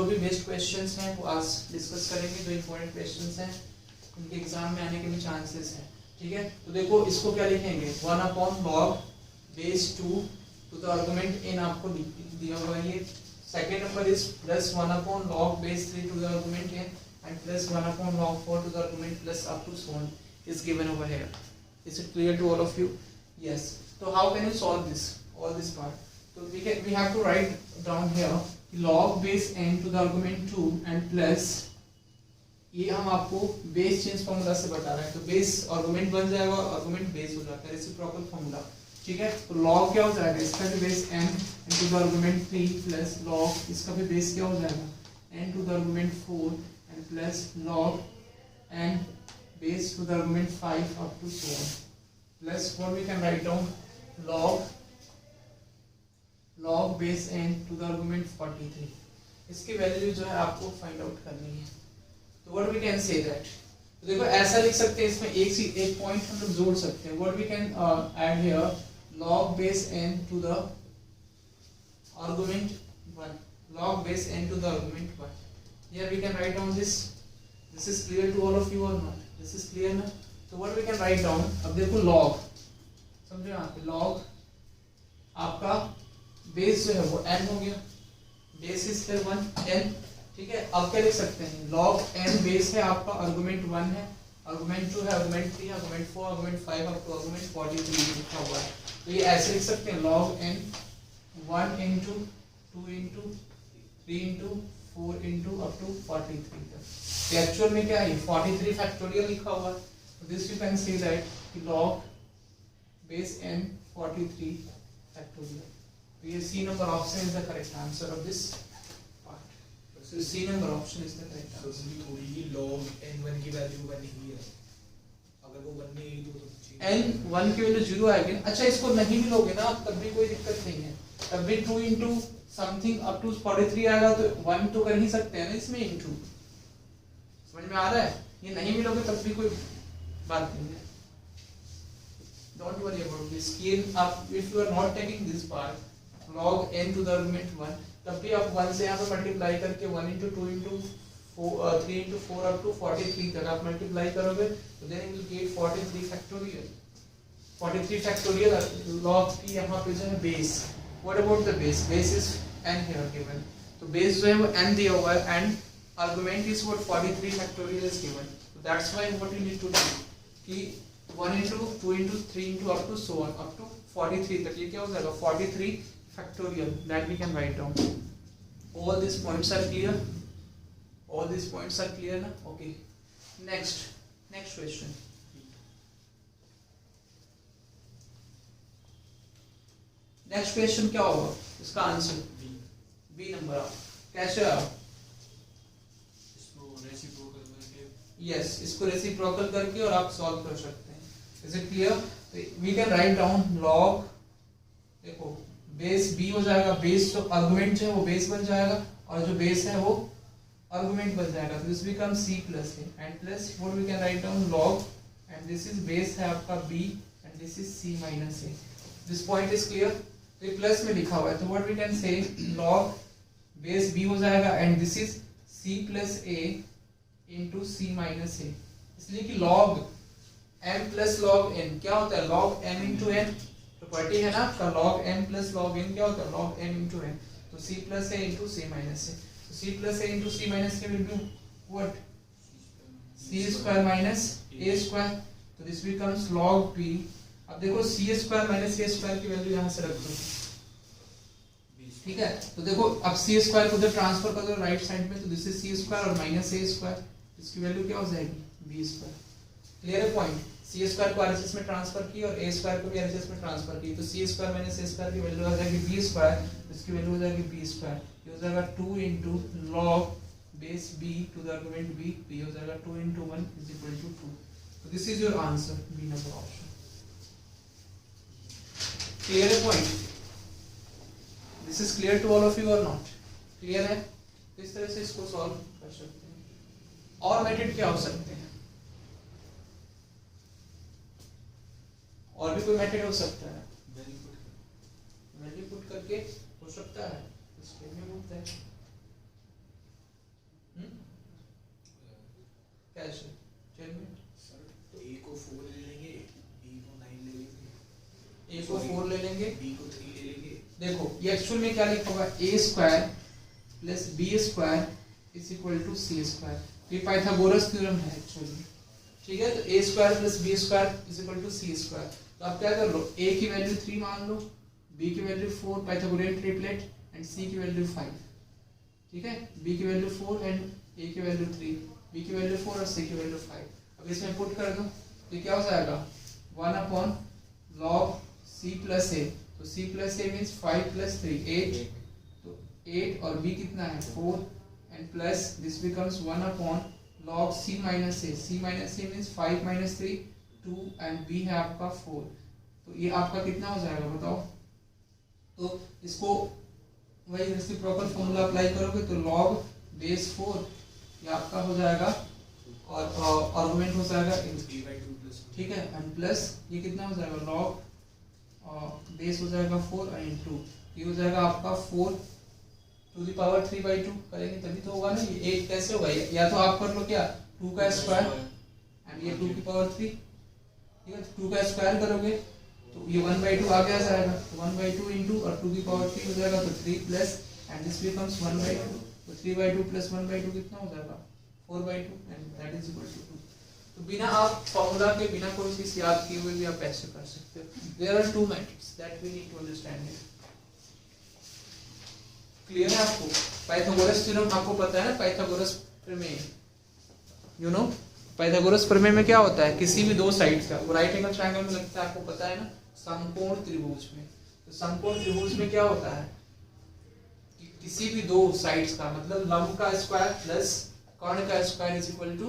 जो भी based questions हैं वो आज डिस्कस करेंगे, जो इंपॉर्टेंट क्वेश्चंस हैं उनके एग्जाम में आने के भी चांसेस हैं, ठीक है। तो देखो इसको क्या लिखेंगे, 1/log base 2 to the argument n आपको दिया हुआ है ये। Second number is plus 1/log base 3 to the argument n and plus 1/log 4 to the argument plus up to so on is given over here. Is it clear to all of you? Yes. So how can you solve this, all this part? So we have to write down here log base n to the argument 2 and plus ये हम आपको base change formula से बता रहे हैं, तो base argument बन जाएगा और आर्गुमेंट बेस हो जाता है, रेसिप्रोकल फॉर्मूला, ठीक है। तो log क्या हो जाएगा, इसका भी base n into the argument 3 plus log इसका भी बेस क्या हो जाएगा n to the argument 4 and plus log n base to the argument 5 up to so on plus what we can write down log base n to the argument 43। इसकी value जो है आपको find out करनी है। तो what we can say that, तो देखो ऐसा लिख सकते हैं, इसमें एक पॉइंट हम लोग जोड़ सकते हैं। What we can add here log base n to the argument 1, log base n to the argument 1। here we can write down this is clear to all of you or not? This is clear ना? तो what we can write down, अब देखो log, समझो यहाँ पे log आपका base जो है वो n हो गया, बेस इज फिर 1 n, ठीक है। अब क्या लिख सकते हैं, log n बेस है आपका, आर्गुमेंट 1 है, आर्गुमेंट 2 है, आर्गुमेंट 3 है, argument 4, argument 5 up to argument 43 लिखा हुआ है। तो ये ऐसे लिख सकते हैं log n 1 into 2 into 3 into 4 into up to 43 तक। तो एक्चुअल में क्या है, 43 फैक्टोरियल लिखा हुआ है। तो this you can see that log base n 43 factorial. तो ये C number option is the correct answer of this part. So C number option is the correct answer. So थोड़ी ही log n1 की value 1 ही है, अगर वो 1 नहीं है तो n1 की वैल्यू 0 आएगी। अच्छा इसको नहीं भी लोगे ना तब भी कोई दिक्कत नहीं है, तब भी 2 into something up to 43 आएगा, तो 1 तो कर ही सकते हैं ना इसमें into, समझ में आ रहा है। ये नहीं मिलोगे तब भी कोई बात नहीं है, don't worry about this. if you are not taking this part log n to the argument 1, तब भी आप 1 से यहाँ पे मल्टीप्लाई करके 1 into 2 into 4 3 into 4 up to 43 तक आप मल्टीप्लाई करोगे तो then you will get 43 factorial। 43 factorial log की यहाँ पे जो है base. What about the base? Base is n here given, तो बेस जो है वो n दिया हुआ है and argument is what 43 factorial is given। So that's why what you need to do कि 1 into 2 into 3 into up to so on up to 43 तक, ये क्या हो जाएगा 43 factorial, that we can write down। all these points are clear, all these points are clear na? Okay, next question। Next question क्या होगा, इसका answer B number. आप कैसे आप इसको रेसिप्रोकल करके, यस इसको रेसिप्रोकल करके और आप सॉल्व कर सकते हैं। Is it clear? We can write down log, देखो बेस b हो जाएगा, बेस जो आर्गुमेंट है वो बेस बन जाएगा और जो बेस है वो आर्गुमेंट बन जाएगा, तो this become c plus a and plus what we can write down log, and this is base है आपका b and this is c minus a। This point is clear? तो ये प्लस में लिखा हुआ है, तो what we can say log base b हो जाएगा and this is c plus a into c minus a, इसलिए कि log m plus log n क्या होता है, log m into n, property है ना आपका log m plus log n क्या होता है, log m इंटू n, तो c plus a into c minus a, तो c plus a into c minus a will be what, c square minus a square, तो this becomes log b। अब देखो c square minus a square की value यहाँ से रख दो, ठीक है। तो देखो अब c स्क्वायर को उधर ट्रांसफर कर दो राइट साइड में, तो दिस इज c स्क्वायर और माइनस a स्क्वायर, इसकी वैल्यू क्या हो जाएगी b स्क्वायर। क्लियर है पॉइंट? c स्क्वायर को RHS में ट्रांसफर की और a स्क्वायर को भी RHS में ट्रांसफर की, तो c square minus a square की वैल्यू आ जाएगी b स्क्वायर, इसकी वैल्यू हो जाएगी b स्क्वायर, ये हो जाएगा 2 into log base b to the argument b, b हो जाएगा 2 into 1 is equal to 2। तो this is your answer, B number option. Clear है point? This is clear to all of you और not? Clear है? तो इस तरह से इसको सॉल्व कर सकते हैं। और मेथड क्या हो सकते हैं, और भी कोई मेथड हो सकता है, वैल्यू पुट करके हो सकता है, इसके में होता है ए को 4 ले लेंगे, बी को 3 ले लेंगे। देखो ये एक्चुअल में क्या लिखा होगा, A square plus B square is equal to C square. ये पाइथागोरस थ्योरम है एक्चुअली, ठीक है। तो A square plus B square is equal to C square. तो आप क्या कर लो, ए की वैल्यू 3 मान लो, बी की वैल्यू 4 पाइथागोरियन ट्रिपलेट एंड सी की वैल्यू 5, ठीक है। बी की वैल्यू 4 एंड ए की वैल्यू 3, बी की वैल्यू 4 और सी की वैल्यू 5। अब इसमें पुट कर दो तो क्या हो जाएगा 1 upon log c plus a. तो c plus a means 5 plus 3 8, तो 8 और बी कितना है 4 and plus this becomes 1 upon log c minus a. C minus a means 5 minus 3 2 and b है आपका 4। तो ये आपका कितना हो जाएगा बताओ। तो इसको वही रेसिप्रोकल फॉर्मूला अप्लाई करोगे तो log बेस 4 ये आपका हो जाएगा और आर्गुमेंट हो जाएगा 3/2 प्लस, ठीक है, एंड प्लस ये कितना हो जाएगा log बेस हो जाएगा 4 एंड 2, ये हो जाएगा आपका 4 टू द पावर 3/2 करेंगे तभी तो होगा ना। ये 8 कैसे होगा, या तो आप कर लो क्या 2 का स्क्वायर एंड ये 2 की पावर 3, ठीक है। 2 का स्क्वायर करोगे तो ये 1/2 आगे आ जाएगा, तो 1/2 इंटू और 2 की पावर 3 हो जाएगा, तो 3 प्लस एंड दिस बिकम्स 1/2। तो 3/2 प्लस 1/2 कितना हो जाएगा 4/2 and that is equal to 2। तो बिना आप फॉर्मूला के बिना कोई चीज याद किए हुए भी आप ऐसे कर सकते हो। There are two matrix that we need to understand it. Clear है आपको। पाइथागोरस थ्योरम आपको पता है ना, पाइथागोरस प्रमेय, यू नो पाइथागोरस प्रमेय में क्या होता है, किसी भी दो साइड्स का राइट एंगल ट्रायंगल में लगता है, आपको पता है ना, समकोण त्रिभुज में। तो समकोण त्रिभुज में क्या होता है कि किसी भी दो साइड्स का मतलब लंब का स्क्वायर प्लस कर्ण का स्क्वायर इज इक्वल टू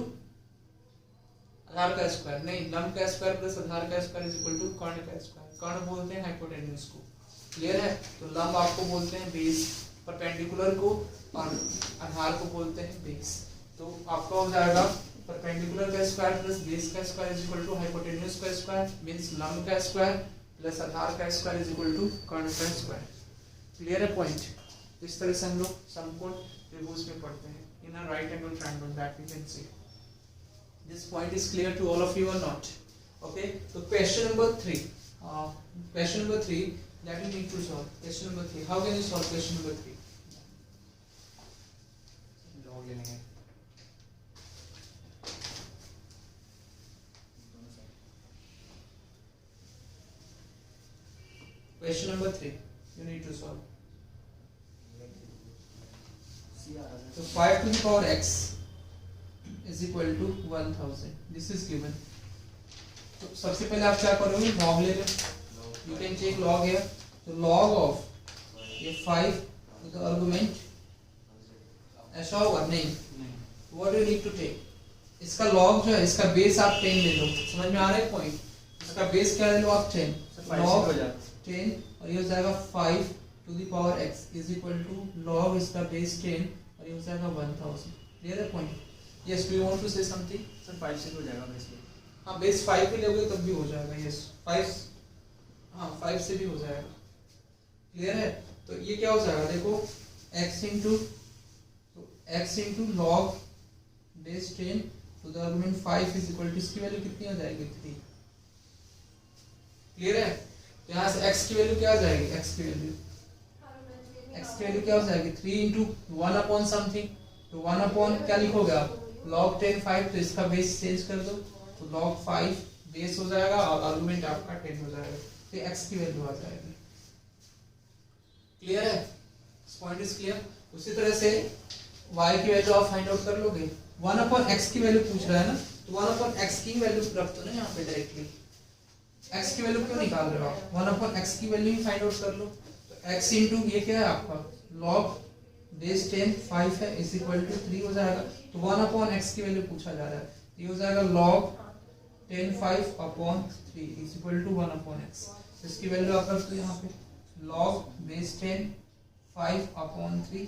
आधार का स्क्वायर, नहीं लंब का स्क्वायर प्लस आधार का स्क्वायर इज इक्वल टू कर्ण का स्क्वायर। कर्ण बोलते हैं हाइपोटेन्यूज को, क्लियर है। तो लंब आपको बोलते हैं बेस, परपेंडिकुलर को, और आधार को बोलते हैं बेस। तो आपका हो जाएगा परपेंडिकुलर का स्क्वायर प्लस बेस का square is equal to hypotenuse का स्क्वायर मींस लंब का स्क्वायर प्लस आधार का स्क्वायर इज इक्वल टू कर्ण का स्क्वायर। क्लियर है पॉइंट। इस तरह से हम लोग समकोण त्रिभुज में पढ़ते हैं in a right angle triangle that we can see. This point is clear to all of you और नॉट? ओके, तो question number 3 that you need to solve. Question number 3, how can you solve question number 3? log ले लेंगे Question number 3 you need to solve. So 5 to the power x is equal to 1000. This is given. तो सबसे पहले आप क्या करोगे, log ले लो। You can take log here. So log of ये 5 to the argument ऐसा होगा नहीं, what do you need to take? इसका log जो है, इसका बेस आप 10 ले लो। समझ में आ रहा है पॉइंट? इसका बेस क्या ले लो आप 10, log 10 और ये हो जाएगा 5 to the power x is equal to log इसका बेस 10 और ये हो जाएगा 1000। क्लियर है point? Yes, do you want to say something? Sir 5 से हो जाएगा बेस में। हाँ बेस 5 भी लोगे तब भी हो जाएगा। यस 5, हाँ 5 से भी हो जाएगा। क्लियर है? तो ये क्या हो जाएगा देखो, x into log base 10 to the argument 5 is equal to, इसकी वैल्यू कितनी आ जाएगी 3। क्लियर है? यहाँ से x की वैल्यू क्या आ जाएगी, x की वैल्यू क्या हो जाएगी 3 इंटू 1 अपॉन समथिंग। तो 1 अपॉन क्या लिखोगे आप log 10 5, तो इसका बेस चेंज कर दो तो log 5 बेस हो जाएगा और आर्गुमेंट आपका 10 हो जाएगा, तो x की वैल्यू आ जाएगी। क्लियर है? Point is clear. उसी तरह से y की वैल्यू आप फाइंड आउट कर लोगे। 1 अपॉन x की वैल्यू पूछ रहा है ना, तो 1 अपॉन x की वैल्यू रख दो ना यहाँ पे डायरेक्टली। x की वैल्यू क्यों निकाल रहे हो आप, 1 अपॉन x की वैल्यू ही फाइंड आउट कर लो। तो x इंटू ये क्या है आपका log बेस 10 5 है इज इक्वल टू 3 हो जाएगा। तो 1 अपॉन x की वैल्यू पूछा जा रहा है, ये हो जाएगा log 10 5 upon 3 is equal to 1 upon x। इसकी वैल्यू आप रख दो यहाँ पे log base 10 5 upon 3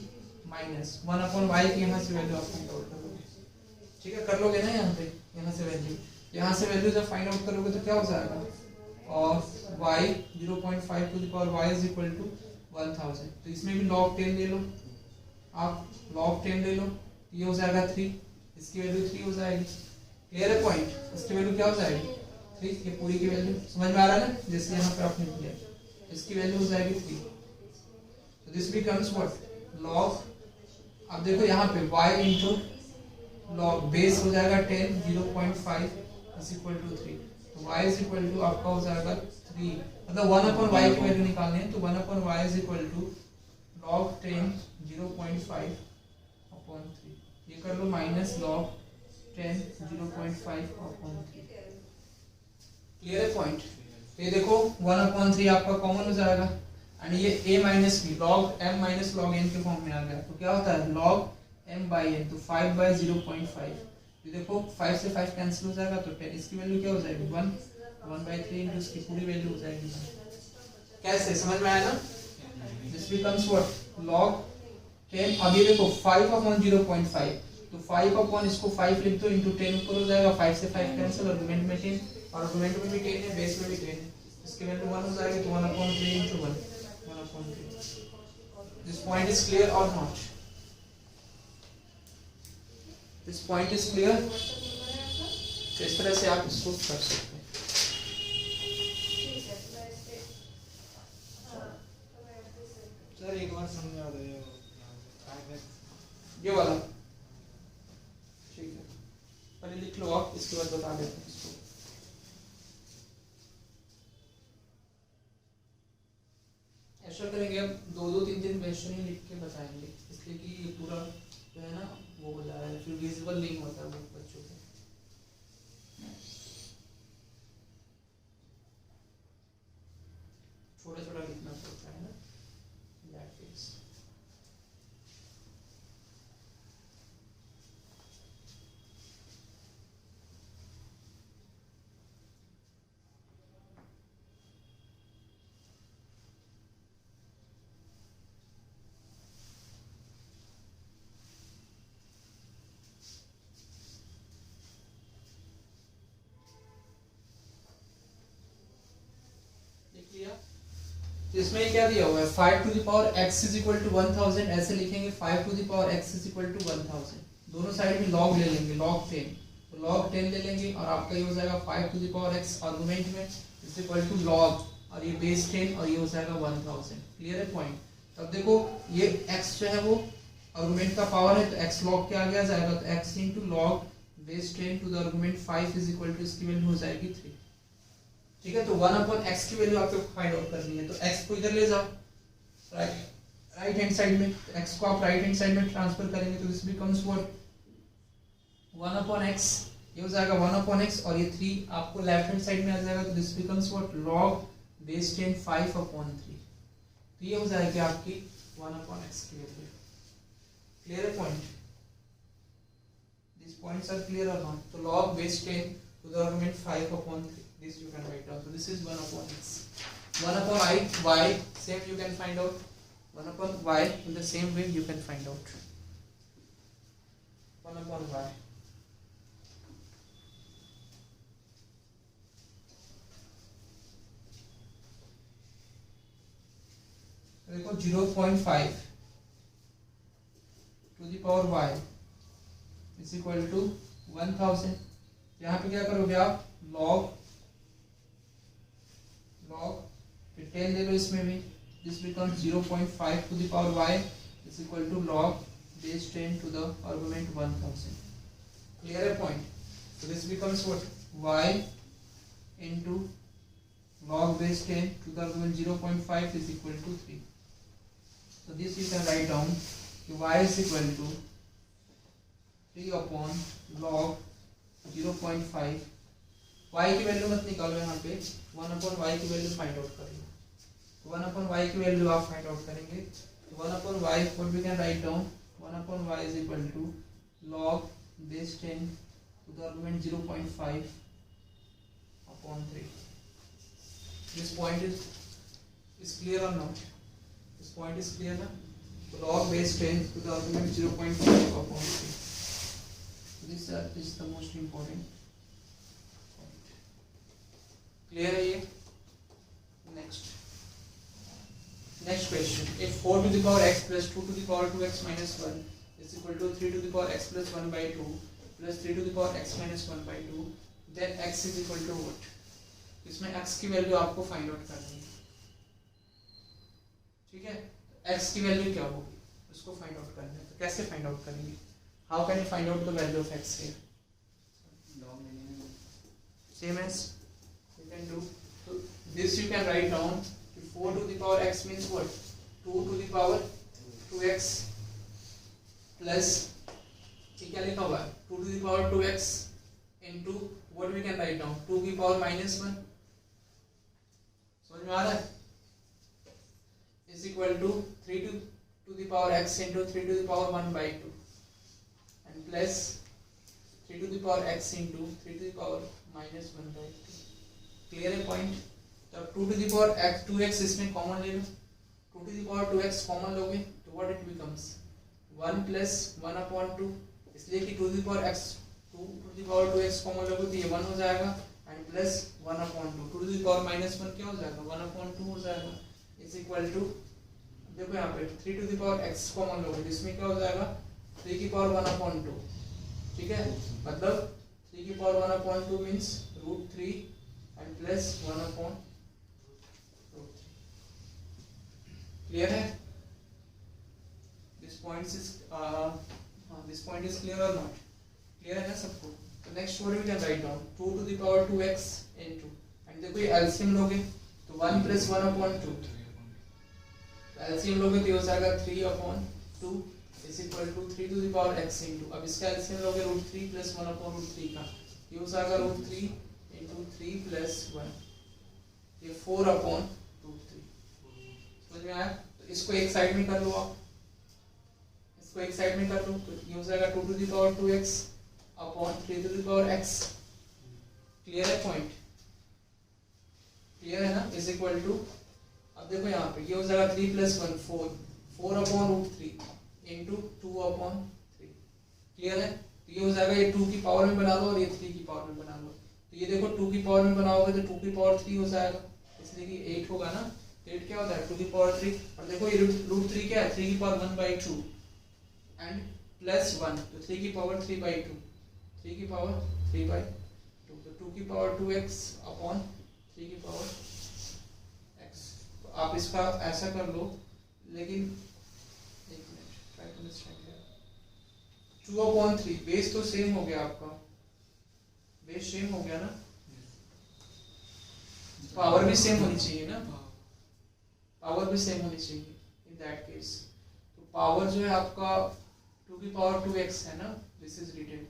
minus 1 upon y की यहाँ से वैल्यू आप फाइंड आउट करोगे। ठीक है, कर लोगे ना यहाँ पे, यहाँ से वैल्यू जब फाइंड आउट करोगे तो क्या हो जाएगा, और y 0.5 to the power y is equal to 1000। तो इसमें भी log 10 ले लो आप, log 10 ले लो, ये हो जाएगा 3, इसकी वैल्यू 3 हो जाएगी। क्लियर है पॉइंट? इसकी वैल्यू क्या हो जाएगी ठीक, ये पूरी की वैल्यू समझ में आ रहा है ना, जैसे यहाँ पे आपने किया, इसकी वैल्यू हो जाएगी 3। तो दिस बिकम्स व्हाट लॉग, अब देखो यहाँ पे y इंटू लॉग बेस हो जाएगा 10, 0.5 इज इक्वल टू 3। तो y इज इक्वल टू आपका हो जाएगा 3, मतलब 1/y की वैल्यू निकालनी है, तो 1/y is equal to log 10 0.5 upon 3। ये कर लो माइनस log 10 0.5 अपॉन 3। क्लियर है पॉइंट? ये देखो 1/3 आपका कॉमन हो जाएगा, एंड ये a minus b log m minus log n के फॉर्म में आ गया, तो क्या होता है log m by n, तो 5/0.5। ये देखो 5 से 5 कैंसिल हो जाएगा, तो 10, इसकी वैल्यू क्या हो जाएगी 1/3 इंटू इसकी पूरी वैल्यू हो जाएगी। कैसे समझ में आया ना? दिस बिकम्स व्हाट log 10, अब ये देखो 5/0.5, तो 5 इसको 5 लिख दो इंटू 10 ऊपर हो जाएगा, 5 से 5 कैंसिल, आर्गुमेंट में 10, और आर्गुमेंट में भी 10 है, बेस में भी 10 है, इसकी वैल्यू 1 हो जाएगी, तो 1/3 into 1/3। This point is clear और not? This point is clear? तो इस तरह से आप इसको कर सकते हैं। सर एक बार समझा दो ये वाला ठीक है, पहले लिख लो आप, इसके बाद बता देते हैं इसको। ऐसा करेंगे अब 2-2, 3-3 क्वेश्चन ही लिख के बताएंगे, इसलिए कि ये पूरा जो है ना वो हो जा रहा है, फिर विजिबल नहीं होता वो बच्चों को। छोटा छोटा लिखना पड़ता है ना, दैट इज इसमें क्या दिया हुआ है 5 to the power x is equal to 1000, ऐसे लिखेंगे 5 to the power x is equal to 1000, दोनों साइड में log ले लेंगे, log 10, तो log 10 ले लेंगे, और आपका ये हो जाएगा 5 to the power x argument में इज इक्वल टू log, और ये बेस 10, और ये हो जाएगा 1000। क्लियर है पॉइंट? तब देखो ये x जो है वो आर्गुमेंट का पावर है, तो x log के आगे आ जाएगा, तो x into log base 10 to the argument 5 is equal to, इसकी वैल्यू हो जाएगी 3। ठीक है, तो 1/x की वैल्यू आपको फाइंड आउट करनी है, तो x को इधर ले जाओ राइट हैंड साइड में, तो x को आप राइट हैंड साइड में ट्रांसफर करेंगे, तो दिस बिकम्स व्हाट 1/x, ये हो जाएगा 1/x, और ये 3 आपको लेफ्ट हैंड साइड में आ जाएगा, तो this becomes what log base 10 5/3। तो ये हो जाएगी आपकी 1/x की वैल्यू। क्लियर है point? This points are clear और नॉट? तो log base 10 to the argument 5/3, this you can write down, so this is 1/x, 1/y, same you can find out, 1/y in the same way you can find out 1/y। देखो 0.5 to the power y is equal to 1000, यहाँ पे क्या करोगे आप log फिर 10 ले लो इसमें भी, this becomes 0.5 to the power y is equal to log base 10 to the argument 1000। Clear है point? so this becomes what y into log base 10 to the argument 0.5 is equal to 3। so this you can write down कि y is equal to 3/log 0.5, y की value मत निकालो, यहाँ पे 1/y की value find out कर लो, तो 1/y की वैल्यू आप फाइंड आउट करेंगे, तो 1/y what we can write down, 1/y is equal to log base 10 to the argument 0.5 upon 3। this point is clear or not? this point is clear ना? तो log base 10 to the argument 0.5 upon 3, so this is the most important। Clear है ये? Next question, if 4 to the power x plus 2 to the power 2x minus 1 is equal to 3 to the power x plus 1/2 plus 3 to the power x minus 1/2, then x is equal to what? इसमें x की value आपको find out करनी है, ठीक है। x की value क्या होगी उसको फाइंड आउट करना है, तो कैसे फाइंड आउट करेंगे? How can you find out the value of x here? Same as you can do. So this you can write down. 4 to the power x means what? 2 to the power 2x plus ये क्या लिखा हुआ है? 2 to the power 2x into what we can write down? 2 की power minus 1. समझ में आ रहा है? Is equal to 3 to the power x into 3 to the power 1 by 2 and plus 3 to the power x into 3 to the power minus 1 by 2. Clear है point? तब 2 to the power x 2x इसमें common ले लो, 2 to the power 2x common लोगे तो what it becomes 1 plus 1 upon 2, इसलिए कि 2 to the power x 2 to the power 2x common लोगे तो ये 1 हो जाएगा and plus 1 upon 2, 2 to the power minus 1 क्या हो जाएगा 1 upon 2 हो जाएगा, इज इक्वल टू देखो यहाँ पे 3 to the power x common लोगे तो इसमें क्या हो जाएगा 3 की पावर 1 upon 2, ठीक है। मतलब 3 की power 1 upon 2 means √3 and plus 1 upon √3. Clear है? This point is clear or not? Clear है ना सबको? तो next what we can write down 2 to the power 2x into and देखो ये एलसीएम लोगे तो 1 plus 1 upon 2, एलसीएम लोगे तो ये हो जाएगा 3 upon 2 is equal to 3 to the power x into, अब इसका एलसीएम लोगे √3 plus 1 upon √3 का, ये हो जाएगा √3 into 3 plus 1, ये 4 upon √3. समझ में आया? तो इसको एक साइड में कर लो आप, इसको एक साइड में कर लो तो ये हो जाएगा 2 to the power 2x upon 3 to the power x. Clear है पॉइंट? क्लियर है ना? इज इक्वल टू अब देखो यहाँ पे ये हो जाएगा 3 plus 1 4 upon √3 into 2 upon 3. Clear है? तो ये हो जाएगा ये 2 की पावर में बना लो और ये 3 की पावर में बना लो, तो ये देखो 2 की पावर में बनाओगे तो 2 की पावर 3 हो जाएगा, इसलिए कि 8 होगा ना, 8 क्या होता है 2 की पावर 3, और देखो ये √3 क्या है 3 की पावर 1 by 2 एंड प्लस 1 तो 3 की पावर 3 by 2, 3 की पावर 3 by 2, तो 2 की पावर 2x अपॉन 3 की पावर x. तो आप इसका ऐसा कर लो, लेकिन एक minute try to understand here. 2 upon 3 base तो सेम हो गया आपका, बेस सेम हो गया ना, पावर भी सेम होनी चाहिए ना, पावर भी सेम होनी चाहिए इन दैट केस. तो पावर जो है आपका 2 की पावर 2x है ना, दिस इज रिटन,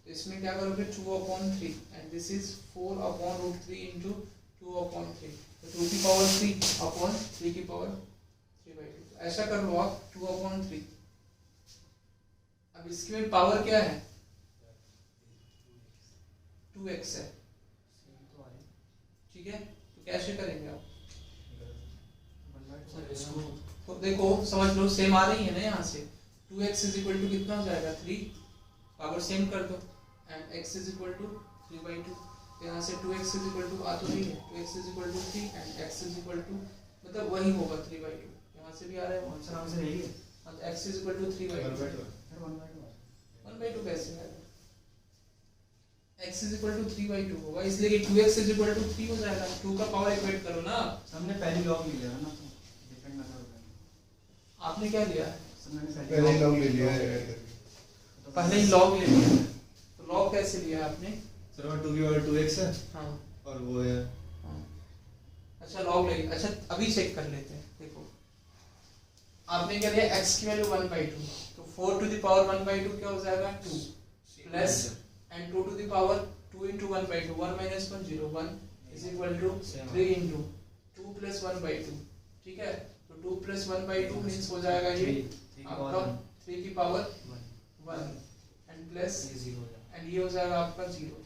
तो इसमें क्या करोगे 2 upon 3 and this is 4 upon √3 into 2 upon 3, तो 2 की पावर 3 upon 3 की पावर 3 by 2. ऐसा कर लो आप 2 upon 3. अब इसके में पावर क्या है 2x है, ठीक है, तो कैसे करेंगे आप? तो देखो समझ लो सेम आ रही है ना यहाँ से, 2x इज इक्वल टू कितना हो जाएगा 3, पावर सेम कर दो and x is equal to 3 by 2, यहाँ से 2x इज इक्वल टू आ तो नहीं है, 2x is equal to 3 and x is equal to मतलब वही होगा 3 by 2, यहाँ से भी आ रहा है वहाँ से नाम से नहीं है, हाँ तो x is equal to 3 by 2, 1 by 2 कैसे है, x is equal to 3 by 2 होगा, इसलिए कि 2x इज इक्वल टू 3 हो जाएगा, 2 का पावर इक्वेट करो ना, हमने पहली लॉग ले लिया है ना, तो डिफरेंट मेथड होगा. आपने क्या लिया है पहले ही लॉग ले लिया है, तो पहले ही लॉग ले लिया, तो लॉग कैसे लिया आपने? सर 2 की पावर 2x है हाँ और वो है हाँ, अच्छा लॉग ले, अच्छा अभी चेक कर लेते हैं. देखो आपने क्या लिया x की वैल्यू 1 by 2, तो 4 to the power 1 by 2 क्या हो जाएगा 2 plus and 2 to the power 2 into 1 by 2, 1 minus 1 0, 1 is equal to 3 into 2 plus 1 by 2, ठीक है, तो 2 plus 1 by 2 means हो जाएगा ये आपका 3 की पावर 1 and plus and ये हो जाएगा आपका 0.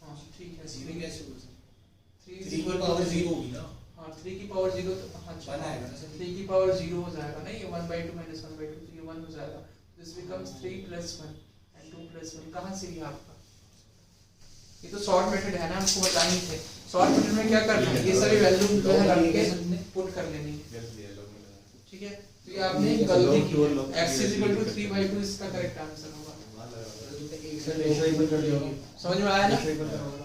हाँ ठीक है, 0 कैसे हो सकता है? 3 की पावर 0 होगी ना, हाँ 3 की पावर 0 तो हाँ 1 आएगा ना सर, 3 की पावर 0 हो जाएगा ना, ये 1 by 2 minus 1 by 2 तो ये 1 हो जाएगा, this becomes 3 plus 1 and 2 plus 1. कहाँ से लिया आपका? ये तो शॉर्ट मेथड है ना, हमको बताए नहीं थे. शॉर्ट मेथड में क्या करना है, ये सभी वैल्यू जो है रख के पुट कर लेनी है, ठीक है. तो ये आपने गलती की, x is equal to 3 by 2 इसका करेक्ट आंसर होगा. समझ में आया ना?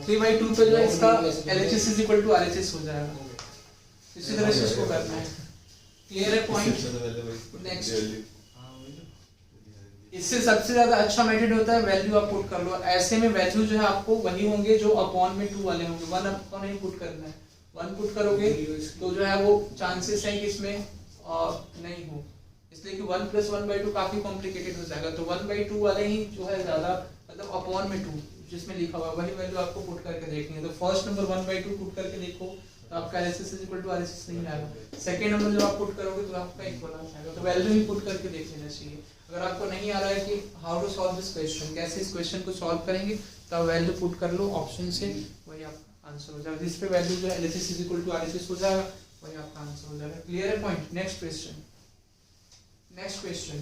3/2 पे जो है इसका LHS is equal to RHS हो जाएगा। इसी तरह से इसको करना है। क्लियर है पॉइंट? नेक्स्ट, इससे सबसे ज्यादा अच्छा मेथड होता है वैल्यू आप पुट कर लो। ऐसे में वैल्यू जो है आपको वही होंगे जो अपॉन में 2 वाले होंगे। 1 अपॉन नहीं पुट करना है, 1 पुट करोगे तो जो है वो चांसेस है कि इसमें नहीं हो, इसलिए कि 1 + 1/2 काफी कॉम्प्लिकेटेड हो जाएगा। तो 1/2 वाले ही जो है ज्यादा, मतलब अपॉन में 2 जिसमें लिखा हुआ है वही वैल्यू आपको पुट करके देखनी है। तो फर्स्ट नंबर 1/2 पुट करके देखो तो आपका LHS is equal to RHS नहीं आएगा। सेकंड नंबर जब आप पुट करोगे तो आपका इक्वल आ जाएगा। तो वैल्यू ही पुट करके देख लेना चाहिए। अगर आपको नहीं आ रहा है कि how to solve this question, कैसे इस क्वेश्चन को सॉल्व करेंगे, तो आप वैल्यू पुट कर लो ऑप्शन से, वही आपका आंसर हो जाएगा। जिस पे वैल्यू जो है LHS is equal to RHS हो जाएगा वही आपका आंसर हो जाएगा। क्लियर है point? Next question, next question,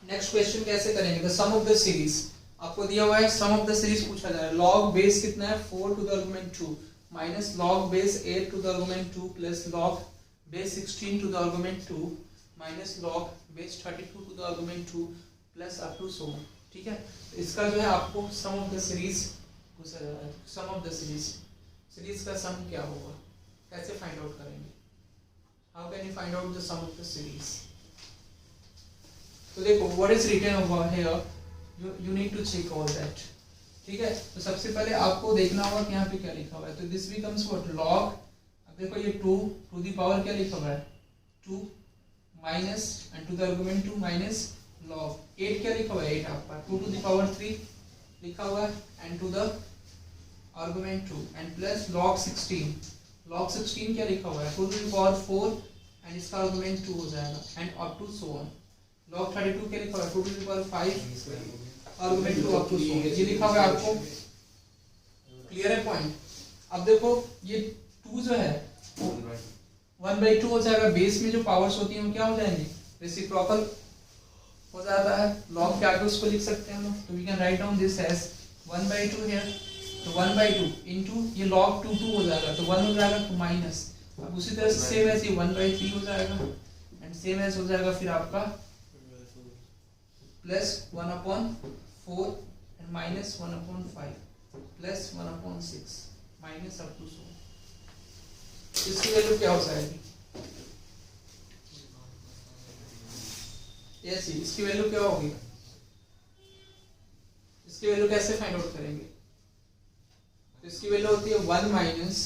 next question कैसे करेंगे? The sum of the series आपको दिया हुआ है, सम ऑफ द सीरीज पूछा जा रहा है। लॉग बेस कितना है 4 to the argument 2 minus log base 8 to the argument 2 plus log base 16 to the argument 2 minus log base 32 to the argument 2 plus up to so on. ठीक है, तो इसका जो है आपको सम ऑफ द सीरीज पूछा जा रहा है। Sum of the series, series का सम क्या होगा, कैसे फाइंड आउट करेंगे? How can you find out the sum of the series? तो देखो what is written over here, you need to check all that। ठीक है, तो सबसे पहले आपको देखना होगा कि यहाँ पे क्या लिखा हुआ है। तो दिस बिकम्स व्हाट, लॉग, अब देखो ये 2 टू द पावर क्या लिखा हुआ है 2 minus and to the argument 2 minus log 8 क्या लिखा हुआ है 8 आपका 2 टू द पावर 3 लिखा हुआ है and to the argument 2 and plus log 16, log 16 क्या लिखा हुआ है 2 टू द पावर 4 एंड इसका आर्गुमेंट 2 हो जाएगा and up to so on. Log 32 क्या लिखा हुआ है 2 to the power 5 argument 2 up to so on, ये लिखा हुआ है आपको। क्लियर है पॉइंट? अब देखो ये 2 जो है 1/2 हो जाएगा, बेस में जो पावर्स होती हैं वो क्या हो जाएंगी, रेसिप्रोकल हो जाता है। लॉग के आगे उसको लिख सकते हैं हम लोग, तो we can write down this as 1/2 here. तो 1/2 इनटू ये log 2 हो जाएगा, तो 1 हो जाएगा तो माइनस, अब उसी तरह से सेम ऐसे 1/3 हो जाएगा एंड सेम ऐसे हो जाएगा फिर आपका plus 1/4 and minus 1/5 plus 1/6 minus up to so. इसकी वैल्यू क्या हो जाएगी? यस, इसकी वैल्यू क्या होगी? इसकी वैल्यू कैसे फाइंड आउट करेंगे? तो इसकी वैल्यू होती है 1 माइनस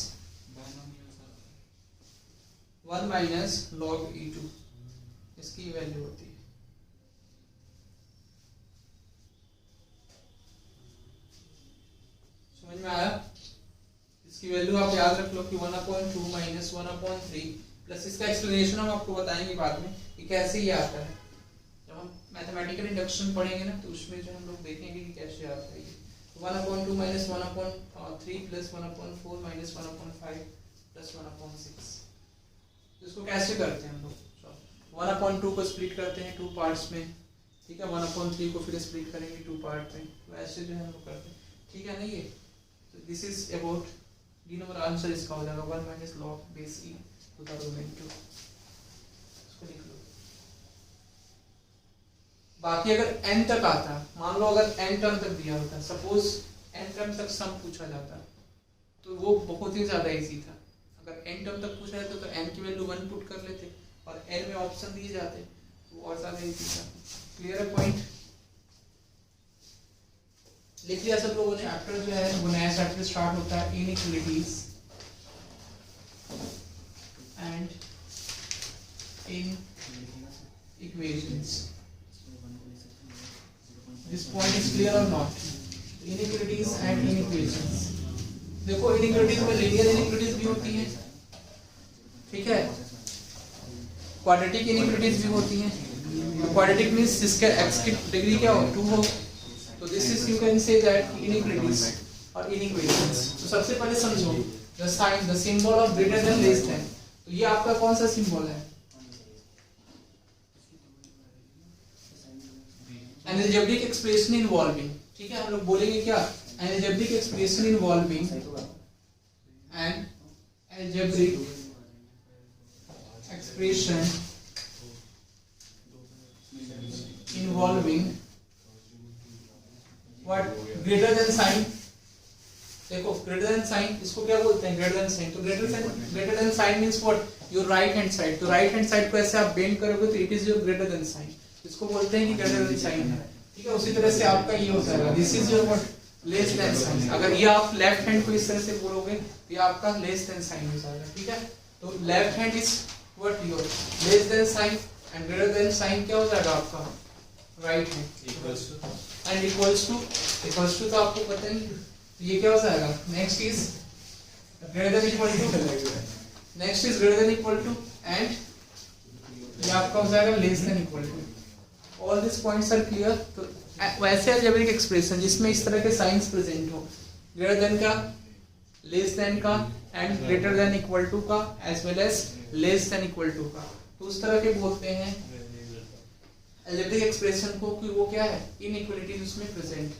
log e2, इसकी वैल्यू होती है। समझ में आया? इसकी वैल्यू आप याद रख लो कि 1/2 माइनस 1/3 प्लस इसका एक्सप्लेनेशन हम आपको बताएंगे बाद में कि कैसे ये आता है। जब हम मैथमेटिकल इंडक्शन पढ़ेंगे ना तो उसमें जो हम लोग देखेंगे कि कैसे आता है ये। 1/2 माइनस 1/3 प्लस 1/4 माइनस 1/5 प्लस 1/6। तो इसको कैसे करते हैं हम लोग? 1/2 को स्प्लिट करते हैं 2 पार्ट्स में, ठीक है। 1/3 को फिर स्प्लिट करेंगे 2 पार्ट में, तो ऐसे जो है हम लोग करते हैं, ठीक है ना। ये तो this is about the number answer इसका हो जाएगा 1 माइनस log base e to the power 2। इसको लिख लो। बाकी अगर n तक आता, मान लो अगर n टर्म तक दिया होता, सपोज n टर्म तक सम पूछा जाता, तो वो बहुत ही ज्यादा इजी था। अगर n टर्म तक पूछा जाता तो n की वैल्यू 1 पुट कर लेते और n में ऑप्शन दिए जाते तो और ज्यादा इजी था। क्लियर है पॉइंट? लिख लिया सब लोगों ने? चैप्टर जो है वो नया चैप्टर स्टार्ट होता है inequalities and inequations. This point is clear और not? Inequalities and inequations. देखो इनइक्वालिटीज में लीनियर इनइक्वालिटीज भी होती हैं, ठीक है, क्वाड्रेटिक इनइक्वालिटीज भी होती हैं। क्वाड्रेटिक मींस जिसका x की डिग्री क्या हो 2 हो, तो this is you can say that inequalities और इनइक्वेशंस। तो सबसे पहले समझो the sign, the symbol of greater than less than. तो ये आपका कौन सा सिंबल है? एन अलजेब्रिक एक्सप्रेशन इन्वॉल्विंग, ठीक है। हम लोग बोलेंगे क्या? An algebraic expression involving an algebraic expression involving sign, देखो ग्रेटर देन साइन इसको क्या बोलते हैं, ग्रेटर देन साइन। तो greater than sign means what, your right hand side. तो राइट हैंड साइड को ऐसे आप बेंड करोगे तो it is your greater than sign, इसको बोलते हैं कि ग्रेटर देन साइन है, ठीक है। उसी तरह से आपका ये हो जाएगा, this is your what, less than sign. अगर ये आप लेफ्ट हैंड को इस तरह से बोलोगे तो ये आपका लेस देन साइन हो जाएगा, ठीक है। तो left hand is what, your less than sign, and greater than sign क्या हो जाएगा आपका, right hand equals to and equals to तो आपको पता ही, तो ये क्या हो जाएगा, next is greater than equal to, next is greater than equal to, and ये आपका हो जाएगा less than equal to. All this points are clear. तो वैसे अलजेब्रिक एक्सप्रेशन जिसमें इस तरह के साइंस प्रेजेंट हो, ग्रेटर देन का, लेस देन का, and greater than equal to का, as well as less than equal to का, तो उस तरह के बोलते हैं अलजेब्रिक एक्सप्रेशन को कि वो क्या है, इनइक्वालिटीज उसमें प्रेजेंट।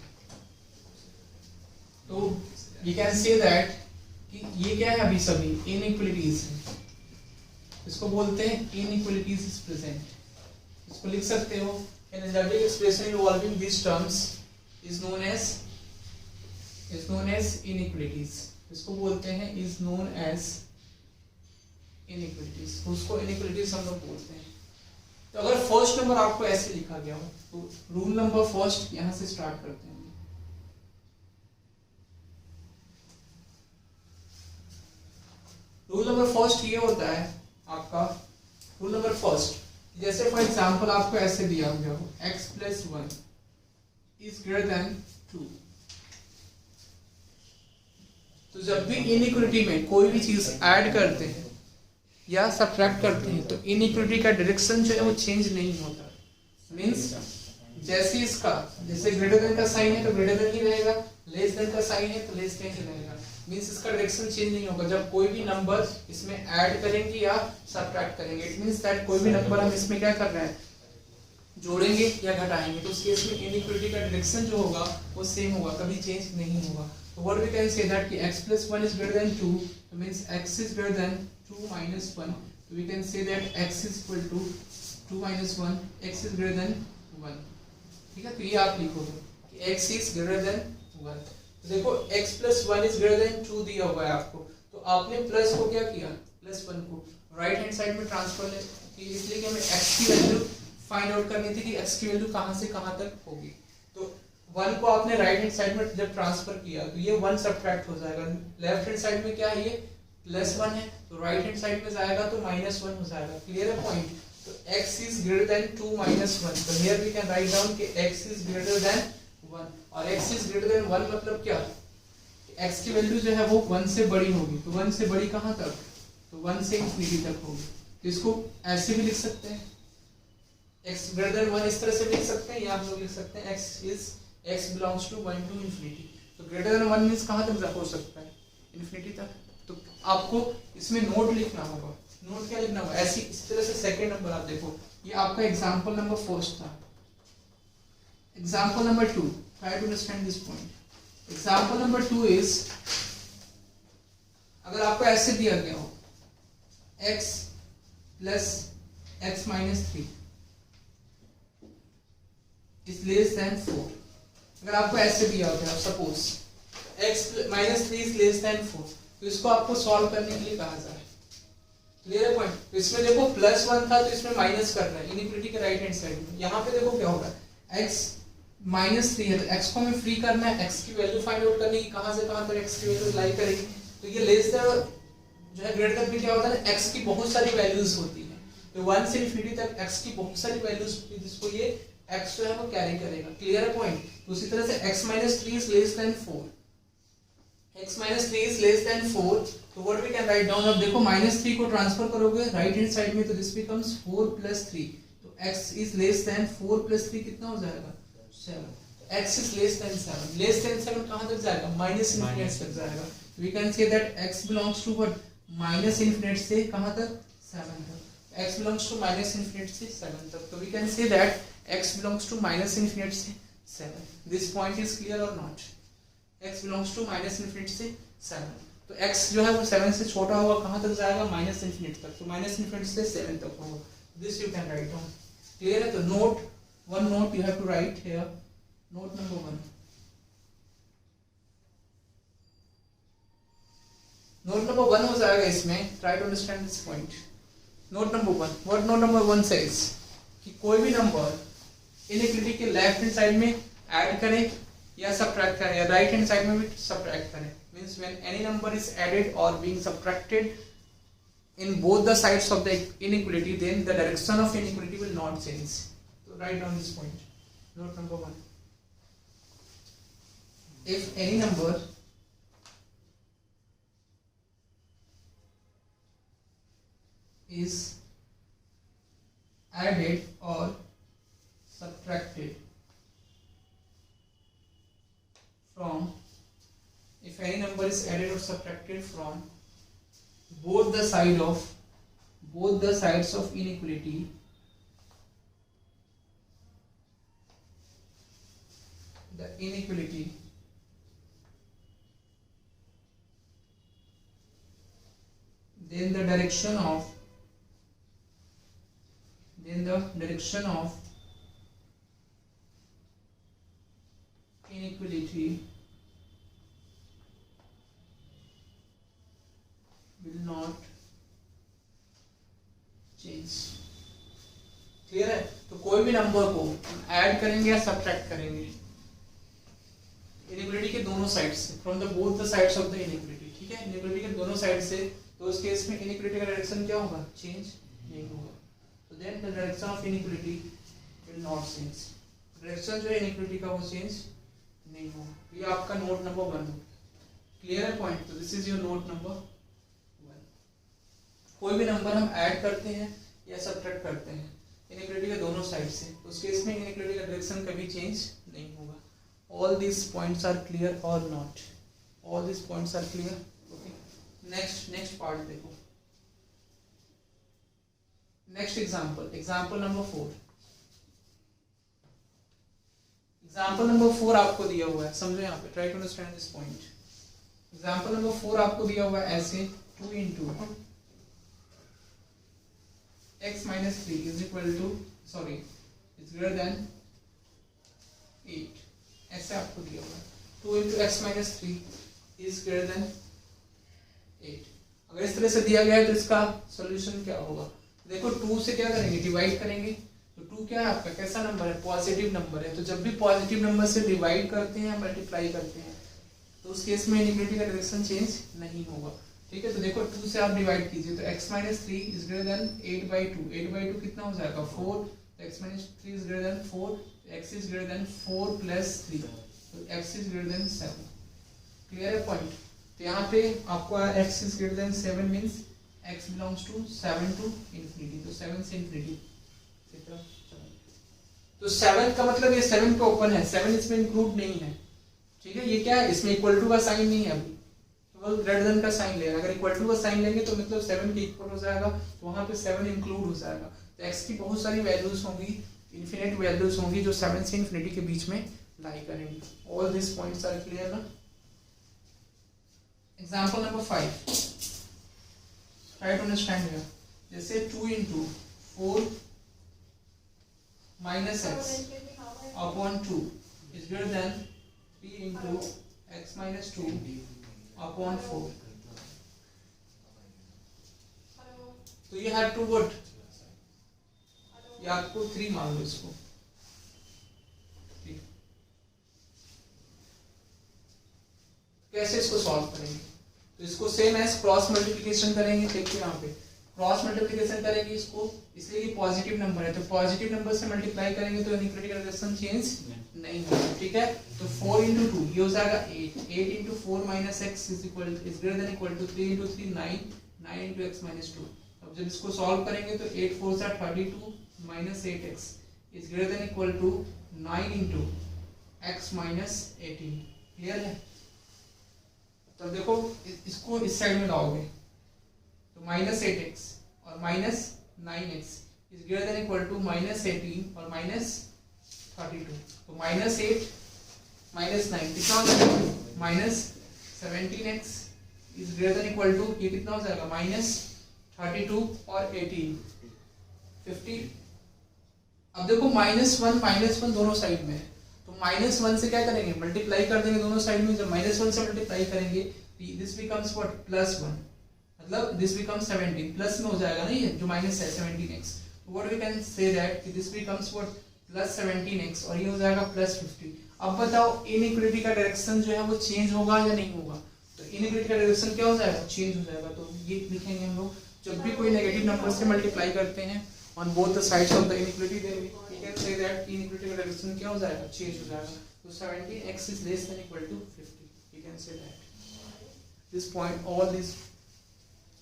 तो यू कैन से दैट कि ये क्या है, अभी सभी इनइक्वालिटीज है, इसको बोलते हैं इनइक्वालिटीज इज प्रेजेंट। इसको लिख सकते हो, an algebraic expression involving these terms is known as inequalities। इसको बोलते हैं is known as inequalities, उसको inequalities हम लोग बोलते हैं। तो अगर फर्स्ट नंबर आपको ऐसे लिखा गया हो तो रूल नंबर फर्स्ट यहां से स्टार्ट करते हैं। रूल नंबर फर्स्ट ये होता है आपका, रूल नंबर फर्स्ट जैसे फॉर एग्जांपल आपको ऐसे दिया गया हो x plus 1 is greater than 2। तो जब भी इनइक्वालिटी में कोई भी चीज ऐड करते हैं या सब्ट्रैक्ट करते हैं तो इनइक्वालिटी का डायरेक्शन जो है वो चेंज नहीं होता। मींस जैसे इसका, जैसे ग्रेटर देन का साइन है तो ग्रेटर देन ही रहेगा, लेस देन का साइन है तो लेस देन ही रहेगा। मींस इसका डायरेक्शन चेंज नहीं होगा जब कोई भी नंबर इसमें ऐड करेंगे या सब्ट्रैक्ट करेंगे। इट मींस दैट कोई भी नंबर हम इसमें क्या कर रहे हैं, जोड़ेंगे या घटाएंगे, तो उस केस में इनइक्वालिटी का डायरेक्शन जो होगा वो सेम होगा, कभी चेंज नहीं होगा। तो what we can say that कि x plus 1 is greater than 2, तो मींस x is greater than 2 minus 1, तो we can say that x is equal to 2 minus 1, x is greater than 1, ठीक है। तो ये आप लिखोगे कि x is greater than 1। तो देखो x plus 1 is greater than 2 दिया हुआ है आपको, तो आपने प्लस को क्या किया, प्लस 1 को राइट हैंड साइड में ट्रांसफर की, इसलिए कि हमें x की वैल्यू फाइंड आउट करनी थी कि x की वैल्यू कहां से कहां तक होगी। तो 1 को आपने राइट हैंड साइड में जब ट्रांसफर किया तो ये 1 सब्ट्रैक्ट हो जाएगा, लेफ्ट हैंड साइड में क्या है, ये प्लस 1 है, तो राइट हैंड साइड में जाएगा तो माइनस 1 हो जाएगा। क्लियर है पॉइंट। तो x is greater than 2 minus 1, तो here we can write down कि x is greater than 1, और x is greater than 1 मतलब क्या, x की वैल्यू जो है वो 1 से बड़ी होगी, तो 1 से बड़ी कहां तक, तो 1 से इंफिनिटी तक होगी। तो इसको ऐसे भी लिख सकते हैं, x greater than 1 इस तरह से लिख सकते हैं, या हम लोग लिख सकते हैं x belongs to 1 to infinity। तो greater than 1 मींस कहां तक हो सकता है, इंफिनिटी तक। तो आपको इसमें नोट लिखना होगा, नोट क्या लिखना होगा, ऐसी इस तरह से सेकंड नंबर आप देखो, ये आपका एग्जांपल नंबर फर्स्ट था। Example number 2, try to understand this point. Example number 2 is, अगर आपको ऐसे दिया गया हो x plus x minus 3 is less than 4, अगर आपको ऐसे दिया गया suppose x minus 3 is less than 4, तो इसको आपको सॉल्व करने के लिए कहा जाए। क्लियर है पॉइंट। तो इसमें देखो प्लस 1 था तो इसमें माइनस करना है, इनइक्वालिटी के राइट हैंड साइड में। यहाँ पे देखो क्या होगा, x माइनस 3 है तो x को हमें फ्री करना है, x की वैल्यू फाइंड आउट करने की, कहां से कहां तक x की वैल्यू लाई करेगी। तो ये लेस देन जो है ग्रेटर देन क्या होता है, x की बहुत सारी वैल्यूज होती है, तो 1 से इंफिनिटी तक x की बहुत सारी वैल्यूज होती है जिसको ये x जो है वो कैरी करेगा। क्लियर है पॉइंट। तो उसी तरह से x minus 3 is less than 4, x minus 3 is less than 4, तो what we can write down, अब देखो -3 को ट्रांसफर करोगे राइट हैंड साइड में तो दिस बिकम्स 4 plus 3, तो x is less than 4 plus 3 कितना हो जाएगा, 7। x is less than 7, less than 7 कहां तक जाएगा, माइनस इनफिनिटी तक जाएगा। We can say that x belongs to what, minus infinity से कहां तक, 7 तक। x belongs to minus infinity से 7 तक, तो we can say that x belongs to minus infinity से 7। दिस पॉइंट इज क्लियर और not. x belongs to minus infinity से 7, तो x जो है वो 7 से छोटा होगा, कहां तक जाएगा, माइनस इनफिनिटी तक, तो माइनस इनफिनिटी से 7 तक होगा। This you can write down. Clear है। तो note, one note you have to write here, note number 1, note number 1 हो जाएगा इसमें, try to understand this point. Note number 1, what note number 1 says कि कोई भी नंबर इनइक्वालिटी के left hand side में ऐड करें या सब्ट्रैक्ट करें, या राइट हैंड साइड में भी सब्ट्रैक्ट करें, means when any number is added और being subtracted in both the sides of the inequality, then the direction of inequality will not change. So write down this point. Note number 1. If any number is added or subtracted from, if any number is added or subtracted from both the sides of inequality, the inequality then the direction of inequality will not change. Clear है? तो कोई भी number को हम add करेंगे या subtract करेंगे inequality के दोनों साइड से, from the both the sides of the inequality, ठीक है, इनइक्वालिटी के दोनों साइड से, तो उस केस में इनइक्वालिटी का डायरेक्शन क्या होगा? चेंज नहीं होगा। तो then the direction of inequality will not change, direction जो है इनइक्वालिटी का वो चेंज नहीं होगा। ये आपका नोट नंबर 1। क्लियर है पॉइंट? तो this is your note number 1। कोई भी नंबर हम ऐड करते हैं या सब्ट्रैक्ट करते हैं इनइक्वालिटी के दोनों साइड से, उस केस में इनइक्वालिटी का डायरेक्शन कभी चेंज नहीं होगा। All this points are clear और not? All this points are clear? Okay, next part देखो। Next example number 4। Example number 4 आपको दिया हुआ है, समझो यहाँ पे, try to understand this point. Example number 4 आपको दिया हुआ है ऐसे, 2 into x minus 3 is equal to, sorry, is greater than 8, ऐसे आपको दिया हुआ है। 2 into x minus 3 is greater than 8। अगर इस तरह से दिया गया है तो इसका सॉल्यूशन क्या होगा? देखो 2 से क्या करेंगे? डिवाइड करेंगे। तो 2 क्या है आपका? कैसा नंबर है? पॉजिटिव नंबर है। तो जब भी पॉजिटिव नंबर से डिवाइड करते हैं, मल्टीप्लाई करते हैं, तो उस केस में इनइक्वालिटी का डायरेक्शन चेंज नहीं होगा। ठीक है, तो देखो 2 से आप डिवाइड कीजिए तो x minus 3 is greater than 8/2। 8/2 कितना हो जाएगा? 4। तो x minus 3 is greater than 4, x is greater than 4 plus 3, तो x is greater than 7। Clear है पॉइंट? तो यहाँ पे आपको x is greater than 7 means x belongs to 7 to infinity, तो 7 से infinity। तो 7 का मतलब ये 7 पे ओपन है, 7 इसमें इंक्लूड नहीं है। ठीक है, ये क्या है? इसमें इक्वल टू का साइन नहीं है अभी, तो ग्रेटर देन का साइन लेगा। अगर इक्वल टू का साइन लेंगे तो मतलब 7 के इक्वल हो जाएगा, तो वहां पे 7 इंक्लूड हो जाएगा। तो x की बहुत सारी वैल्यूज होंगी, इनफिनिट वैल्यूज होंगी जो 7 से इन्फिनिटी के बीच में लाई करेंगी। All this points are clear ना? Example number 5, try to understand here. जैसे 2 into 4 minus x upon 2 is greater than 3 into x minus 2 upon 4. तो ये हैव टू व्हाट? ये आपको 3 मान लो इसको। कैसे इसको सॉल्व करेंगे? तो इसको सेम एज क्रॉस मल्टीप्लिकेशन करेंगे। देखिए यहाँ पे क्रॉस मल्टीप्लिकेशन करेंगे इसको, इसलिए ये पॉजिटिव नंबर है, तो पॉजिटिव नंबर से मल्टीप्लाई करेंगे तो इनइक्वालिटी का डायरेक्शन चेंज नहीं होगा। ठीक है, तो 4 into 2 ये हो जाएगा 8। 8 into 4 minus x is greater than equal to 3 into 3 9, 9 into x minus 2। अब जब इसको सॉल्व करेंगे तो 8 4 से 32 minus 8x is greater than equal to 9 into x minus 18। Clear है? तब देखो इसको इस साइड में लाओगे तो माइनस 8x और minus 9x is greater than equal to minus 18 और माइनस 32। तो माइनस 8 माइनस 9 कितना हो जाएगा? Minus 17x is greater than equal to, ये कितना हो जाएगा? माइनस 32 और 18 50। अब देखो -1 दोनों साइड में है, तो -1 से क्या करेंगे? मल्टीप्लाई कर देंगे दोनों साइड में। जब -1 से मल्टीप्लाई करेंगे दिस बिकम्स व्हाट +1, मतलब दिस बिकम्स 17, प्लस में हो जाएगा ना ये जो माइनस है 17x, तो what we can say that कि दिस बिकम्स व्हाट +17x और ये हो जाएगा +50। अब बताओ इनइक्वालिटी का डायरेक्शन जो है वो चेंज होगा या नहीं होगा, तो इनइक्वालिटी का डायरेक्शन क्या हो जाएगा, चेंज हो जाएगा। तो ये लिखेंगे हम लोग, जब भी कोई नेगेटिव नंबर से मल्टीप्लाई करते हैं on both the sides of the inequality then we can say that inequality का डायरेक्शन क्या हो जाएगा, चेंज हो जाएगा। तो 17x is less than equal to 50, we can say that this point, all this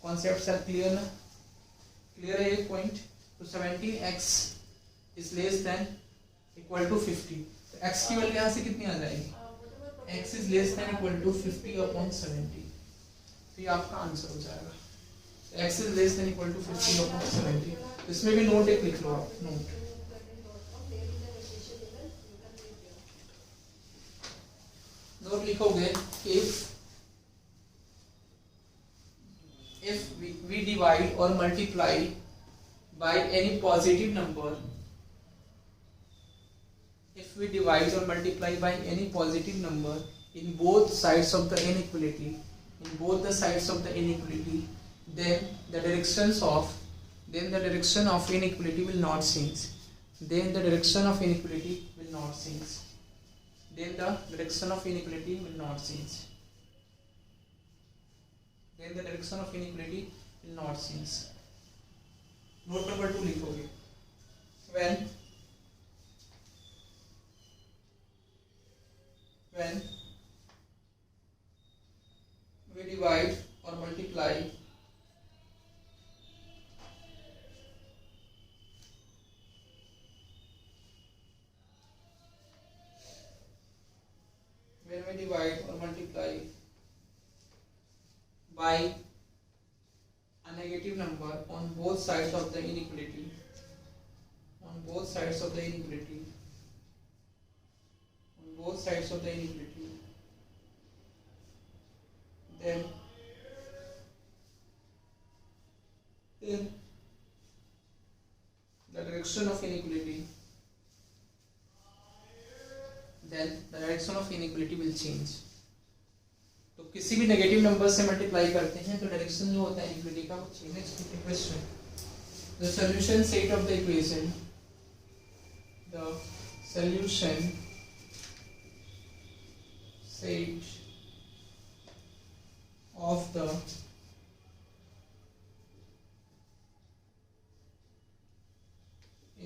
concepts are clear ना, clear है एक पॉइंट। तो 17x is less than equal to 50, तो x की वैल्यू यहाँ से कितनी आ जाएगी, x is less than equal to 50/70, तो ये आपका आंसर हो जाएगा। x is less than equal to 50/70, इसमें भी नोट एक लिख लो आप, नोट लिखोगे, if we divide or multiply by any positive number, if we divide or multiply by any positive number in both sides of the inequality, then the direction of inequality will not change. Then the direction of inequality will not change. Note number 2 लिखोगे, when we divide or multiply by a negative number on both sides of the inequality, then the direction of inequality will change. तो किसी भी negative number से multiply करते हैं तो direction जो होता है इक्विटी का वो change. Next question, the solution set of the equation, the solution set of the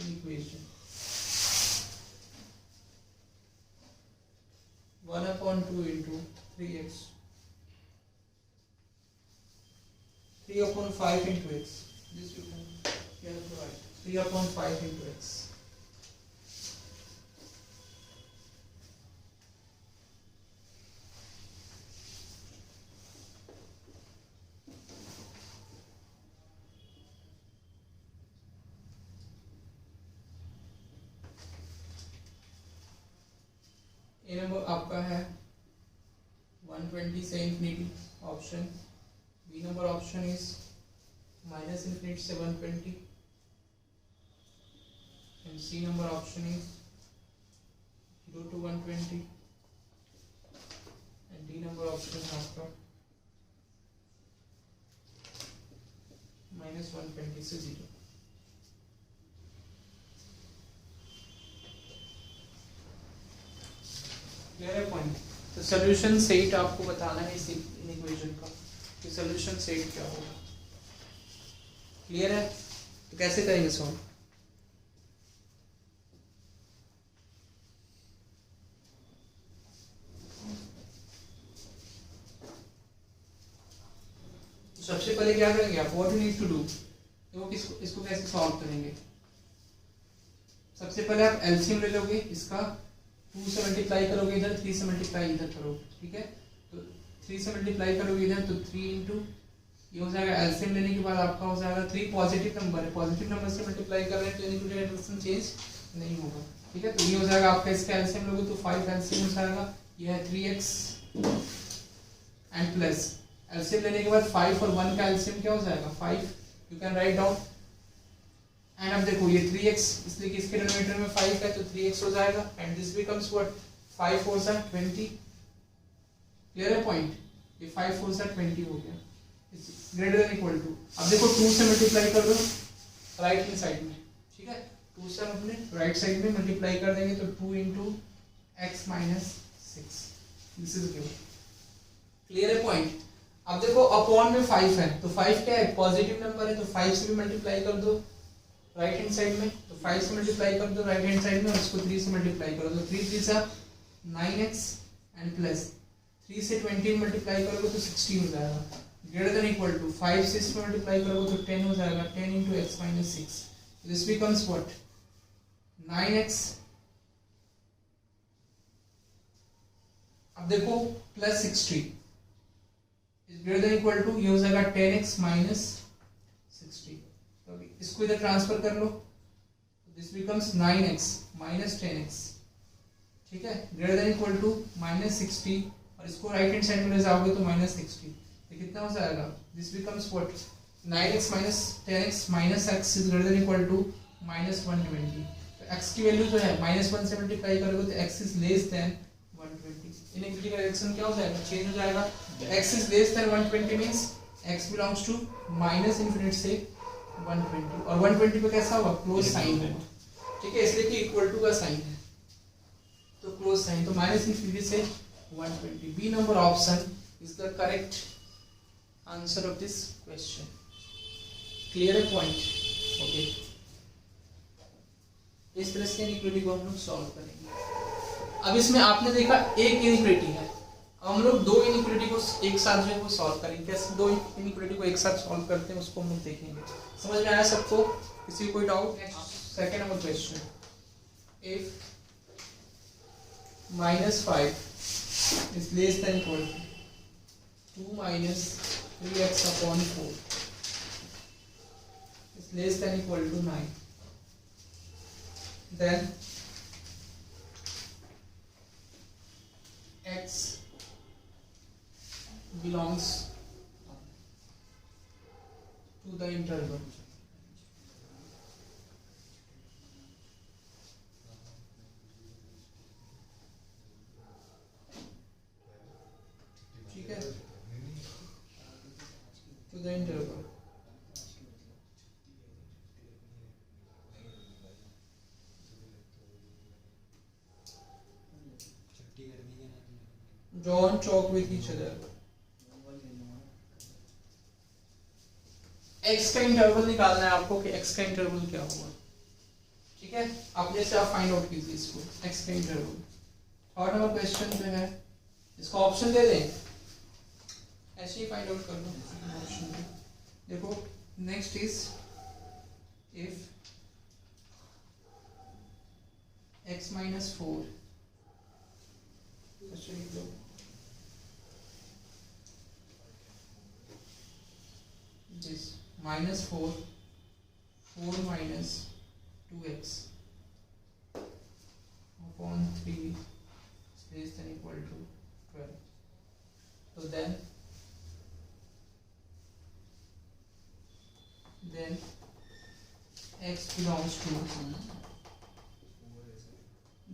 equation 1/2 into 3x 3/5 into x, this you can write 3/5 into x. A number आपका है 120 से infinity option, B number option is -∞ से 120 and C number option is 0 to 120 and D number option है आपका -120 से 0। Clear है point. तो solution set आपको बताना है इस इक्वेशन का कि सॉल्यूशन सेट क्या होगा। क्लियर है, तो कैसे करेंगे सॉल्व। तो सबसे पहले क्या करेंगे आप, what you need to do, देखो इसको कैसे सॉल्व करेंगे। सबसे पहले आप एलसीएम ले लोगे, इसका 2 से मल्टीप्लाई करोगे इधर, 3 से मल्टीप्लाई इधर करोगे, ठीक है। तो 3 से मल्टीप्लाई करोगे इधर तो 3 इंटू ये हो जाएगा, एलसीएम लेने के बाद आपका हो जाएगा 3 पॉजिटिव नंबर है, पॉजिटिव नंबर से मल्टीप्लाई कर रहे हैं तो इनइक्वालिटी डायरेक्शन चेंज नहीं होगा, ठीक है। तो ये हो जाएगा आपका, इसका एलसीएम लोगे तो 5 एलसीएम हो जाएगा, ये है 3x एंड प्लस एलसीएम लेने के बाद 5 और 1 का एलसीएम क्या हो जाएगा 5, you can write down. And अब देखो ये 3x, इसलिए कि इसके डिनोमिनेटर में 5 है तो 3x हो जाएगा and this becomes what 5 4 20। Clear है पॉइंट। ये 5 4 से 20 हो गया, ग्रेटर देन इक्वल टू। अब देखो 2 से मल्टीप्लाई कर दो राइट हैंड साइड में, ठीक है, 2 से हम अपने राइट साइड में मल्टीप्लाई कर देंगे तो 2 into x minus 6, this is given. Clear है पॉइंट। अब देखो अपॉन में 5 है तो 5 क्या है, पॉजिटिव नंबर है, तो 5 से भी मल्टीप्लाई कर दो राइट हैंड साइड में, तो 5 से मल्टीप्लाई कर दो राइट हैंड साइड में और इसको 3 से मल्टीप्लाई करो तो 3 3 सा 9x एंड प्लस 3 से 20 मल्टीप्लाई करोगे तो 16 हो जाएगा, ग्रेटर देन इक्वल टू 5 से इसमें मल्टीप्लाई करोगे तो 10 हो जाएगा, 10 into x minus 6, this becomes what 9x। अब देखो plus 60 is greater than equal to, ये हो जाएगा 10x माइनस 60, तो इसको इधर ट्रांसफर कर लो, this becomes 9x minus 10x, ठीक है, greater than equal to minus 60, और इसको राइट हैंड साइड में ले जाओगे तो माइनस 60, तो कितना हो जाएगा, this becomes what 9x minus 10x minus x is greater than equal to minus 120, तो x की वैल्यू जो है माइनस 1 से मल्टीप्लाई करोगे तो x is less than 120, inequality का डायरेक्शन क्या हो जाएगा, चेंज हो जाएगा, x is less than 120 means x belongs to minus infinity से 120, और 120 पे कैसा होगा, क्लोज साइन होगा, ठीक है, इसलिए कि इक्वल टू का साइन है तो क्लोज साइन, तो माइनस इनफिनिटी से 120, B number option is the correct answer of this question. Clear है पॉइंट, ओके। इस तरह से इनइक्वालिटी को हम लोग सॉल्व करेंगे। अब इसमें आपने देखा एक इनइक्वालिटी है, हम लोग दो इनइक्वालिटी को एक साथ जो है वो सॉल्व करेंगे, कैसे दो इनइक्वालिटी को एक साथ सॉल्व करते हैं उसको हम लोग देखेंगे। समझ में आया सबको, किसी को कोई doubt? Second number question, if -5 is less than equal to 2 minus 3x upon 4 is less than equal to 9, then x belongs to the interval to the interval drawn chalk with each other। x का interval निकालना है आपको कि x का interval क्या हुआ, ठीक है, अपने से आप फाइंड आउट कीजिए इसको, x का इंटरवल। थर्ड नंबर क्वेश्चन जो है इसका ऑप्शन दे दें, ऐसे ही फाइंड आउट कर लो ऑप्शन में। देखो next is if x minus 4 this minus 4 minus 2x upon 3 is less than equal to 12, so then x belongs to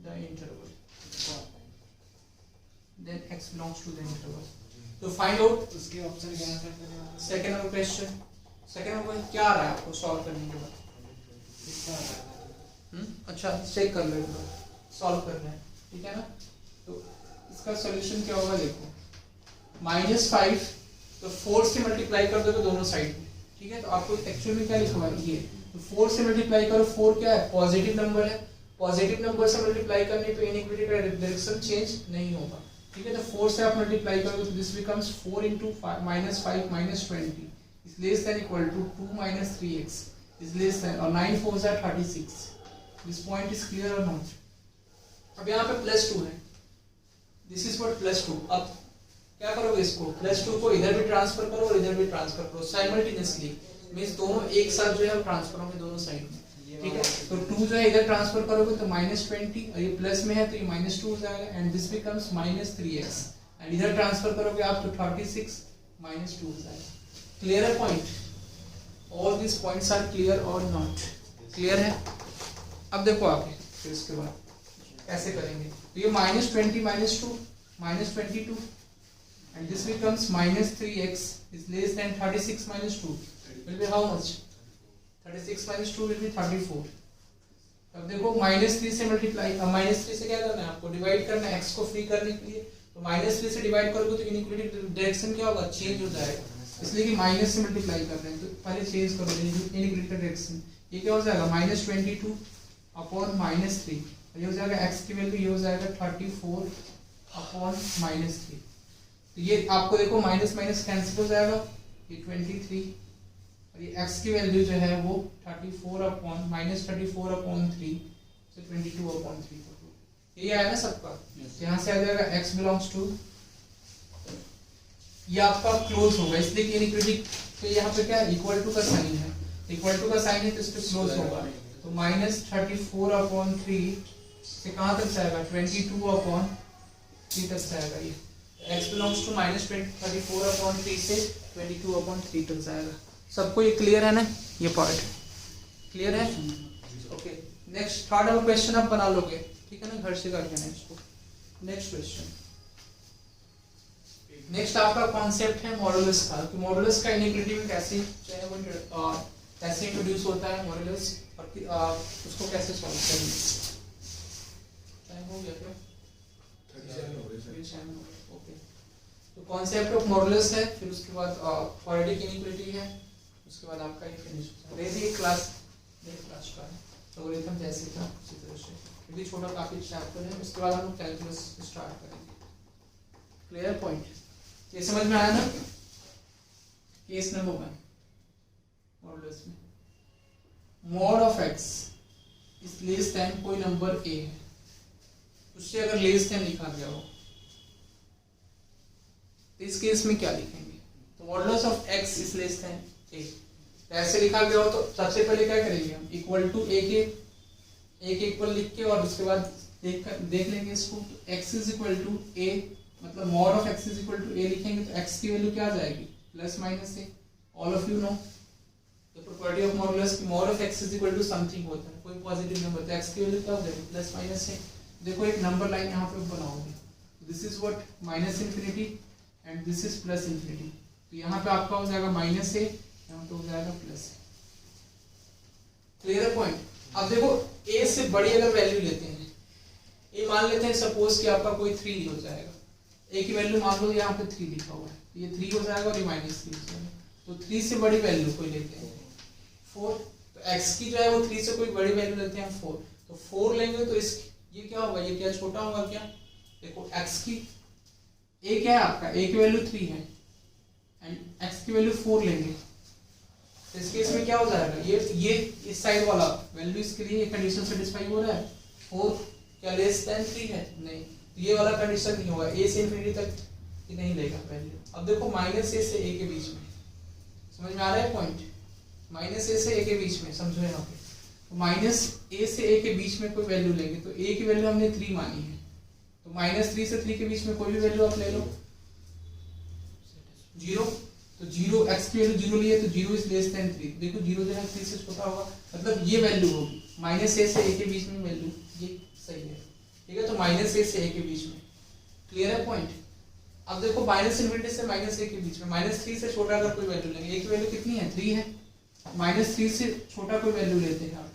the interval, then x belongs to the interval। तो find out उसके option क्या answer करने वाला है? Second number question, second number क्या आ रहा है आपको सॉल्व करने के बाद? कितना आ रहा है? अच्छा चेक कर लो एक बार, सॉल्व करना है, ठीक है ना। तो इसका सॉल्यूशन क्या होगा, देखो -5 तो 4 से मल्टीप्लाई कर दोगे दोनों साइड में, ठीक है, तो आपको एक्चुअल में क्या लिखवा ये, तो 4 से मल्टीप्लाई करो, 4 क्या है, पॉजिटिव नंबर है, पॉजिटिव नंबर से मल्टीप्लाई करने पे इनइक्वालिटी का डायरेक्शन चेंज नहीं होगा, ठीक है, तो 4 से आप मल्टीप्लाई करोगे तो this becomes 4 into -5 minus 20 is less than equal to 2 minus 3x is less than, और 9 4s are 36, this point is clear or not? अब यहाँ पे +2 है, this is what +2, अब क्या करोगे, इसको +2 को इधर भी ट्रांसफर करो और इधर भी ट्रांसफर करो साइमल्टेनियसली, मींस दोनों एक साथ जो है ट्रांसफर होंगे दोनों साइड में, ठीक है, तो 2 जो है इधर ट्रांसफर करोगे तो -20 और ये प्लस में है तो ये -2 हो जाएगा and this becomes -3x, and इधर ट्रांसफर करोगे आप तो 36 -2 हो जाएगा। क्लियर है point? All this points are clear और नॉट क्लियर है? अब देखो आगे फिर इसके बाद कैसे करेंगे, तो ये -20 -2 -22 and this becomes minus 3x is less than 36 minus 2 will be how much? 36 minus 2 will be 34. अब देखो माइनस 3 से मल्टीप्लाई, अब माइनस 3 से क्या करना है आपको? डिवाइड करना है x को फ्री करने के लिए। तो माइनस 3 से डिवाइड करोगे तो इनइक्वालिटी डायरेक्शन क्या होगा? चेंज हो जाएगा, इसलिए कि माइनस से मल्टीप्लाई कर रहे हैं तो पहले चेंज करो इनइक्वालिटी का डायरेक्शन। ये क्या हो जाएगा? माइनस 22 अपॉन माइनस 3, ये हो जाएगा x की वैल्यू, ये हो जाएगा 34 अपॉन माइनस 3। तो ये आपको देखो माइनस माइनस कैंसिल हो जाएगा, ये 23 और ये x की वैल्यू जो है वो 34 अपॉन माइनस 34 अपॉन 3 से 22 अपॉन 3। ये आया ना सबका? यहाँ से आ जाएगा x बिलोंग्स टू, ये आपका क्लोज होगा इसलिए कि इनइक्वालिटी तो यहाँ पे क्या इक्वल टू का साइन है, इक्वल टू का साइन है तो इस पे क्लोज होगा। तो माइनस 34 अपॉन 3 से कहाँ तक जाएगा? 22 अपॉन 3 तक जाएगा। ये x belongs to minus 34 upon 3 से 22 अपॉन 3 तक जाएगा। सबको ये क्लियर है ना? ये पार्ट क्लियर है? Okay, next third number question आप बना लोगे, ठीक है ना? घर से करके ना इसको। नेक्स्ट क्वेश्चन, नेक्स्ट आपका कॉन्सेप्ट है मॉडुलस का, कि मॉडुलस का इनइक्वालिटी में कैसे कैसे इंट्रोड्यूस होता है मॉडुलस और उसको कैसे सॉल्व करेंगे। टाइम हो गया क्या? ओके, तो कॉन्सेप्ट ऑफ मॉडुलस है, फिर उसके बाद क्वाड्रेटिक इनइक्वालिटी है, उसके बाद आपका ये फिनिश होता है। ये क्लास का है लॉगरिथम जैसे था उसी तरह से, क्योंकि छोटा काफी चैप्टर है। उसके बाद हम लोग कैलकुलस स्टार्ट करेंगे। Clear point? ये समझ में आया ना? केस नंबर 1 मॉडुलस में mod of x is less then कोई नंबर a है, उससे अगर लेस देन लिखा गया हो तो इस केस में क्या लिखेंगे? तो modulus of x is less than a ऐसे लिखा गया हो तो सबसे पहले क्या करेंगे हम? इक्वल टू a के इक्वल लिख के और उसके बाद देख लेंगे इसको। तो x is equal to a मतलब mod of x is equal to a लिखेंगे तो x की वैल्यू क्या आ जाएगी? Plus minus a। All of you know the property of modulus की mod of x is equal to something होता है, कोई पॉजिटिव नंबर, तो x की वैल्यू क्या हो जाएगी? Plus minus a। देखो एक नंबर लाइन यहाँ पे बनाओगे, this is what minus infinity and this is plus infinity. तो यहाँ पे आपका हो जाएगा माइनस a, यहाँ पे हो जाएगा प्लस a। Clear point? अब देखो a से बड़ी अगर वैल्यू लेते हैं, a मान लेते हैं सपोज कि आपका कोई 3 हो जाएगा, a की वैल्यू मान लो यहाँ पे 3 लिखा हुआ है, ये 3 हो जाएगा और ये -3 हो जाएगा। तो 3 से बड़ी वैल्यू कोई लेते हैं 4, तो x की जो है वो 3 से कोई बड़ी वैल्यू लेते हैं 4, तो 4 लेंगे तो इस ये क्या होगा? ये क्या छोटा होगा क्या? देखो x की a क्या है आपका? a की वैल्यू 3 है एंड x की वैल्यू 4 लेंगे तो इस केस में क्या हो जाएगा? ये इस साइड वाला वैल्यू इसके लिए कंडीशन सेटिस्फाई हो रहा है, 4 क्या लेस देन 3 है? नहीं, तो ये वाला कंडीशन नहीं होगा, a से इंफिनिटी तक ये नहीं लेगा वैल्यू। अब देखो माइनस a से a के बीच में, समझ में आ रहा है पॉइंट? माइनस a से a के बीच में समझो यहाँ पे, तो माइनस a से a के बीच में कोई वैल्यू लेंगे तो a की वैल्यू हमने 3 मानी है, तो -3 से 3 के बीच में कोई भी वैल्यू आप ले लो, 0, तो 0 x की वैल्यू 0 लिए तो 0 इज लेस देन 3। देखो 0 जो है 3 से छोटा होगा, मतलब ये वैल्यू होगी -a से a के बीच में वैल्यू, ये सही है, ठीक है? तो -a से a के बीच में। क्लियर है पॉइंट? अब देखो माइनस इंफिनिटी से -a के बीच में -3 से छोटा अगर कोई वैल्यू लेंगे, a की वैल्यू कितनी है? 3 है, -3 से छोटा कोई वैल्यू लेते हैं आप,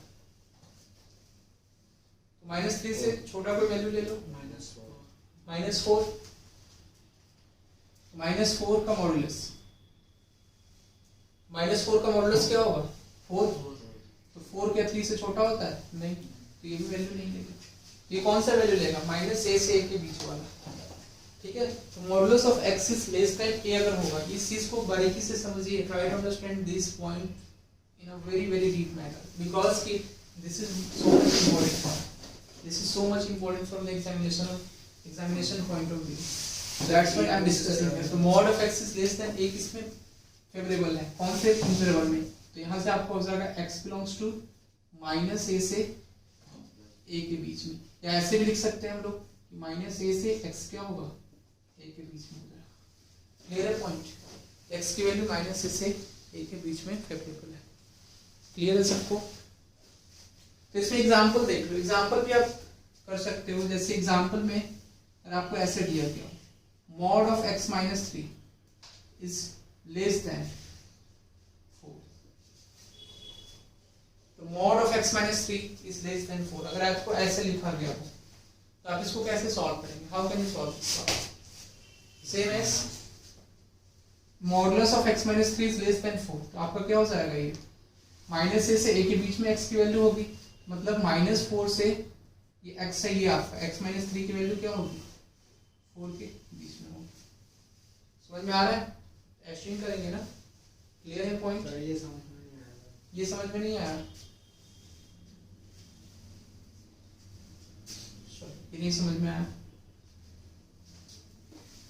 तो -3 से छोटा कोई वैल्यू ले लो, -4, -4 का मॉडुलस, -4 का मॉडुलस क्या होगा? 4, तो 4 क्या 3 से छोटा होता है? नहीं, तो ये भी वैल्यू नहीं लेगा। ये कौन सा वैल्यू लेगा? -a से a के बीच वाला, ठीक है? तो modulus of x is less than a अगर होगा, इस चीज को बारीकी से समझिए, try to understand this point in a very deep manner, because कि this is so much important, this is so much important from the examination point of view, that's why I am discussing this. तो mod of x is less than a किसमें favourable है? कौन से interval में? तो यहाँ से आपको हो जाएगा x बिलोंग्स टू -a से a के बीच में, या ऐसे भी लिख सकते हैं हम लोग, -a से x क्या होगा? a के बीच में हो जाएगा। क्लियर है पॉइंट? x की वैल्यू -a से a के बीच में फेवरेबल है। क्लियर है सबको? तो इसमें एग्जांपल देख लो, एग्जांपल भी आप कर सकते हो। जैसे एग्जांपल में अगर आपको ऐसे दिया गया mod of x minus 3 is less than 4. तो mod of x minus 3 is less than 4 अगर आपको ऐसे लिखा गया हो तो आप इसको कैसे सॉल्व करेंगे? How can you solve this? Same as modulus of x minus 3 is less than 4, तो आपका क्या हो जाएगा? ये माइनस ए से ए के बीच में x की वैल्यू होगी, मतलब -4 से ये x है, ये आपका x minus 3 की वैल्यू क्या होगी? 4 के बीच में होगी। समझ में आ रहा है? एस्ट्रीम करेंगे ना? क्लियर है पॉइंट? सर ये समझ में नहीं आया। ये समझ में नहीं आया? ये नहीं समझ में आया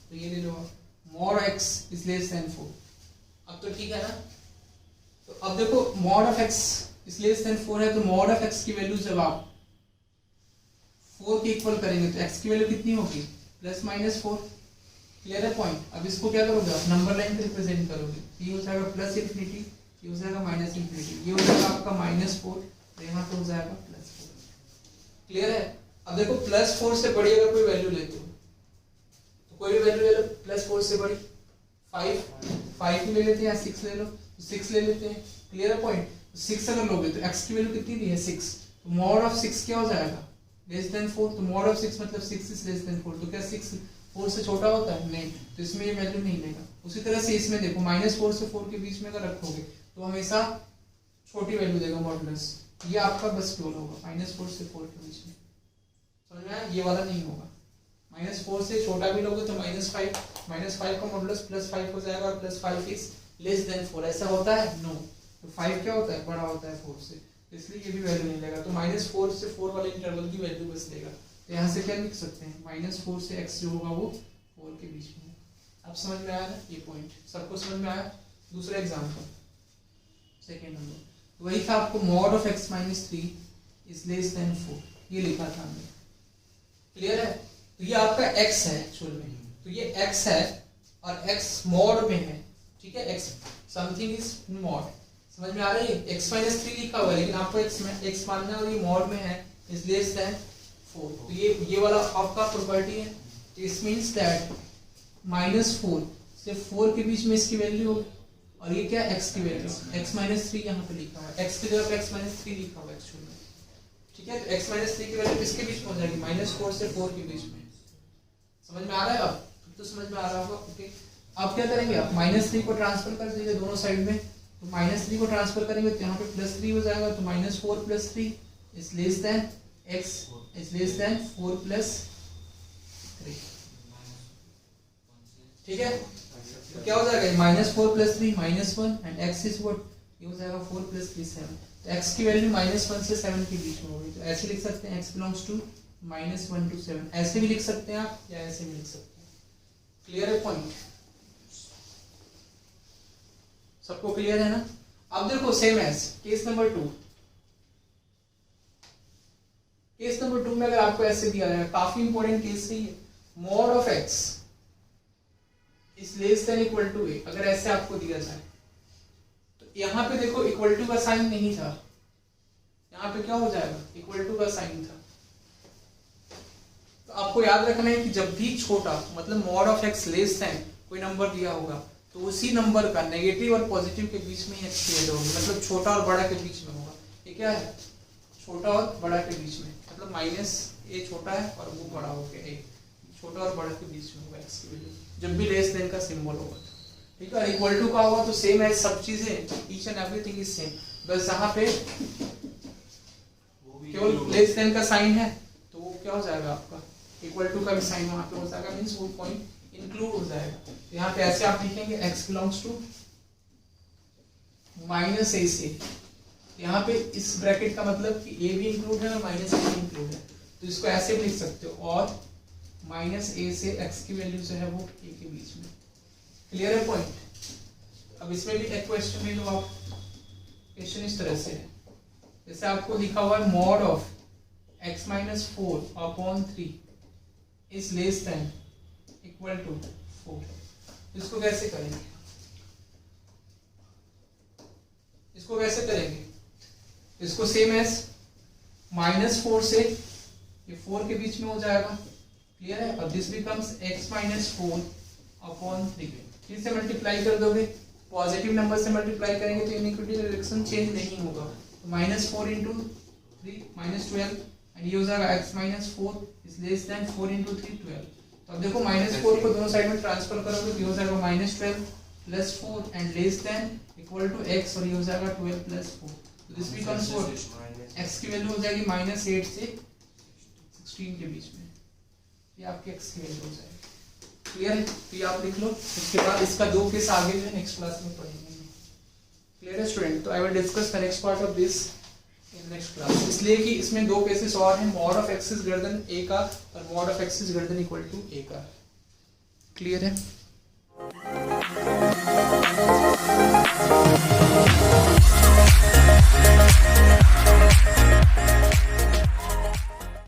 तो ये ले लो आप, mod x is less than 4। अब तो ठीक है ना? तो अब देखो mod of x is less than 4 है, तो mod of x की वैल्यू जब आप 4 के इक्वल करेंगे तो x की वैल्यू कितनी होगी? +-4। क्लियर है पॉइंट? अब इसको क्या करोगे आप? नंबर लाइन पे रिप्रेजेंट करोगे। ये हो जाएगा +∞, ये हो जाएगा -∞, ये हो जाएगा आपका -4 और यहाँ पे हो जाएगा +4। क्लियर है? अब देखो +4 से बड़ी अगर कोई वैल्यू लेते हो तो कोई भी वैल्यू ले लो, +4 से बड़ी 5 ही ले लेते हैं या 6 ले लो, तो 6 ले लेते हैं। क्लियर है पॉइंट? 6 अगर लोगे तो x की वैल्यू कितनी दी है? 6, तो mod of 6 क्या हो जाएगा? <4। तो mod of 6 मतलब 6 is less than 4, तो क्या 6 4 से छोटा होता है? नहीं, तो इसमें ये वैल्यू नहीं लेगा। उसी तरह से इसमें देखो -4 से 4 के बीच में अगर रखोगे तो हमेशा छोटी वैल्यू देगा मॉडुलस, ये आपका बस प्योर होगा -4 से 4 के बीच में। समझ में आया? ये वाला नहीं होगा। -4 से छोटा भी लोगे तो -5 का मॉडुलस +5 हो जाएगा और +5 इज लेस देन 4। ऐसा होता है? नो। तो 5 क्या होता है? बड़ा होता है 4 से, इसलिए ये भी वैल्यू नहीं लेगा। तो -4 से 4 वाले इंटरवल की वैल्यू बस लेगा। तो यहाँ से क्या लिख सकते हैं? -4 से x जो होगा वो 4 के बीच में। अब समझ में आया ना ये पॉइंट? सबको समझ में आया? दूसरा एग्जाम्पल, सेकेंड नंबर, वही था आपको mod of x minus 3 is less than 4, ये लिखा था हमने। क्लियर है? तो ये आपका x है एक्चुअल में, तो ये x है और x mod में है। ठीक है? x something is mod। समझ में आ रही है? x minus 3 लिखा हुआ है लेकिन आपको x मानना है और ये mod में है, is less than 4। तो ये वाला आपका प्रॉपर्टी है। दिस मींस दैट -4 से 4 के बीच में इसकी वैल्यू होगी और ये क्या x की वैल्यू? x minus 3 यहाँ पे लिखा हुआ है, x की जगह पे x minus 3 लिखा हुआ है एक्चुअल में। ठीक है? तो x minus 3 की वैल्यू किसके बीच में हो जाएगी? -4 से 4 के बीच में। समझ में आ रहा है? अब तो समझ में आ रहा होगा। ओके, अब क्या करेंगे आप? -3 को ट्रांसफर कर दीजिए दोनों साइड में, तो -3 को ट्रांसफर करेंगे तो यहाँ पे +3 हो जाएगा, तो -4 + 3 is less then x is less then 4 + 3। ठीक है? तो क्या हो जाएगा? -4 + 3 -1 एंड x इज व्हाट? ये हो जाएगा 4 + 3 7। तो x की वैल्यू -1 से 7 के बीच में होगी। तो ऐसे लिख सकते हैं x बिलोंग्स टू -1 to 7। ऐसे भी लिख सकते हैं आप या ऐसे भी लिख सकते हैं। क्लियर है पॉइंट? सबको क्लियर है ना? अब देखो same as case number 2। Case number 2 में अगर आपको ऐसे दिया जाए, काफी इंपॉर्टेंट केस है ये, mod of x is less than equal to a। अगर ऐसे आपको दिया जाए तो यहाँ पे देखो इक्वल टू का साइन नहीं था, यहाँ पे क्या हो जाएगा? इक्वल टू का साइन था। तो आपको याद रखना है कि जब भी छोटा मतलब mod of x less than कोई नंबर दिया होगा तो उसी नंबर का नेगेटिव और पॉजिटिव के बीच में x की वैल्यू होगी, मतलब छोटा और बड़ा के बीच में होगा। ये क्या है? छोटा और बड़ा के बीच में, मतलब -a छोटा है और वो बड़ा हो गया a, छोटा और बड़ा के बीच में होगा x की वैल्यू जब भी लेस देन का सिंबल होगा। ठीक है? इक्वल टू का होगा तो सेम है, सब चीजें each and everything is same, बस यहाँ पे केवल लेस देन का साइन है तो वो क्या हो जाएगा आपका? इक्वल टू का भी साइन वहां पे हो जाएगा, मींस वो पॉइंट इंक्लूड हो जाएगा। तो यहाँ पे ऐसे आप लिखेंगे x बिलोंग्स टू -a से, यहाँ पे इस ब्रैकेट का मतलब कि a भी इंक्लूड है और -a भी इंक्लूड है, तो इसको ऐसे भी लिख सकते हो और -a से x की वैल्यू जो है वो a के बीच में। क्लियर है पॉइंट? अब इसमें भी एक क्वेश्चन ले लो आप। क्वेश्चन इस तरह से है, जैसे आपको लिखा हुआ है mod of x minus 4 upon 3 is less than equal to 4। इसको कैसे करेंगे? इसको कैसे करेंगे? इसको सेम एज -4 से ये 4 के बीच में हो जाएगा, क्लियर है। और this becomes x minus 4 upon 3। फिर से मल्टीप्लाई कर दोगे, पॉजिटिव नंबर से मल्टीप्लाई करेंगे तो इनइक्वालिटी डायरेक्शन चेंज नहीं होगा। तो -4 इंटू 3 -12 एंड ये हो जाएगा x minus 4 is less then 4 into 3 12। तो अब देखो -4 को दोनों साइड में ट्रांसफर करोगे तो ये हो जाएगा -12 plus 4 and less than equal to x और ये हो जाएगा 12 प्लस 4। तो दिस बिकम्स व्हाट, x की वैल्यू हो जाएगी -8 से 16 के बीच में, ये आपकी x की वैल्यू हो जाएगी। क्लियर है, तो ये आप लिख लो। उसके बाद इसका 2 केस आगे जो है नेक्स्ट क्लास में पढ़ेंगे। क्लियर है स्टूडेंट, तो I will discuss the next part of this in next class, इसलिए कि इसमें 2 केसेस और हैं, mod of x is greater than a का और mod of x is greater than equal to a का। क्लियर है।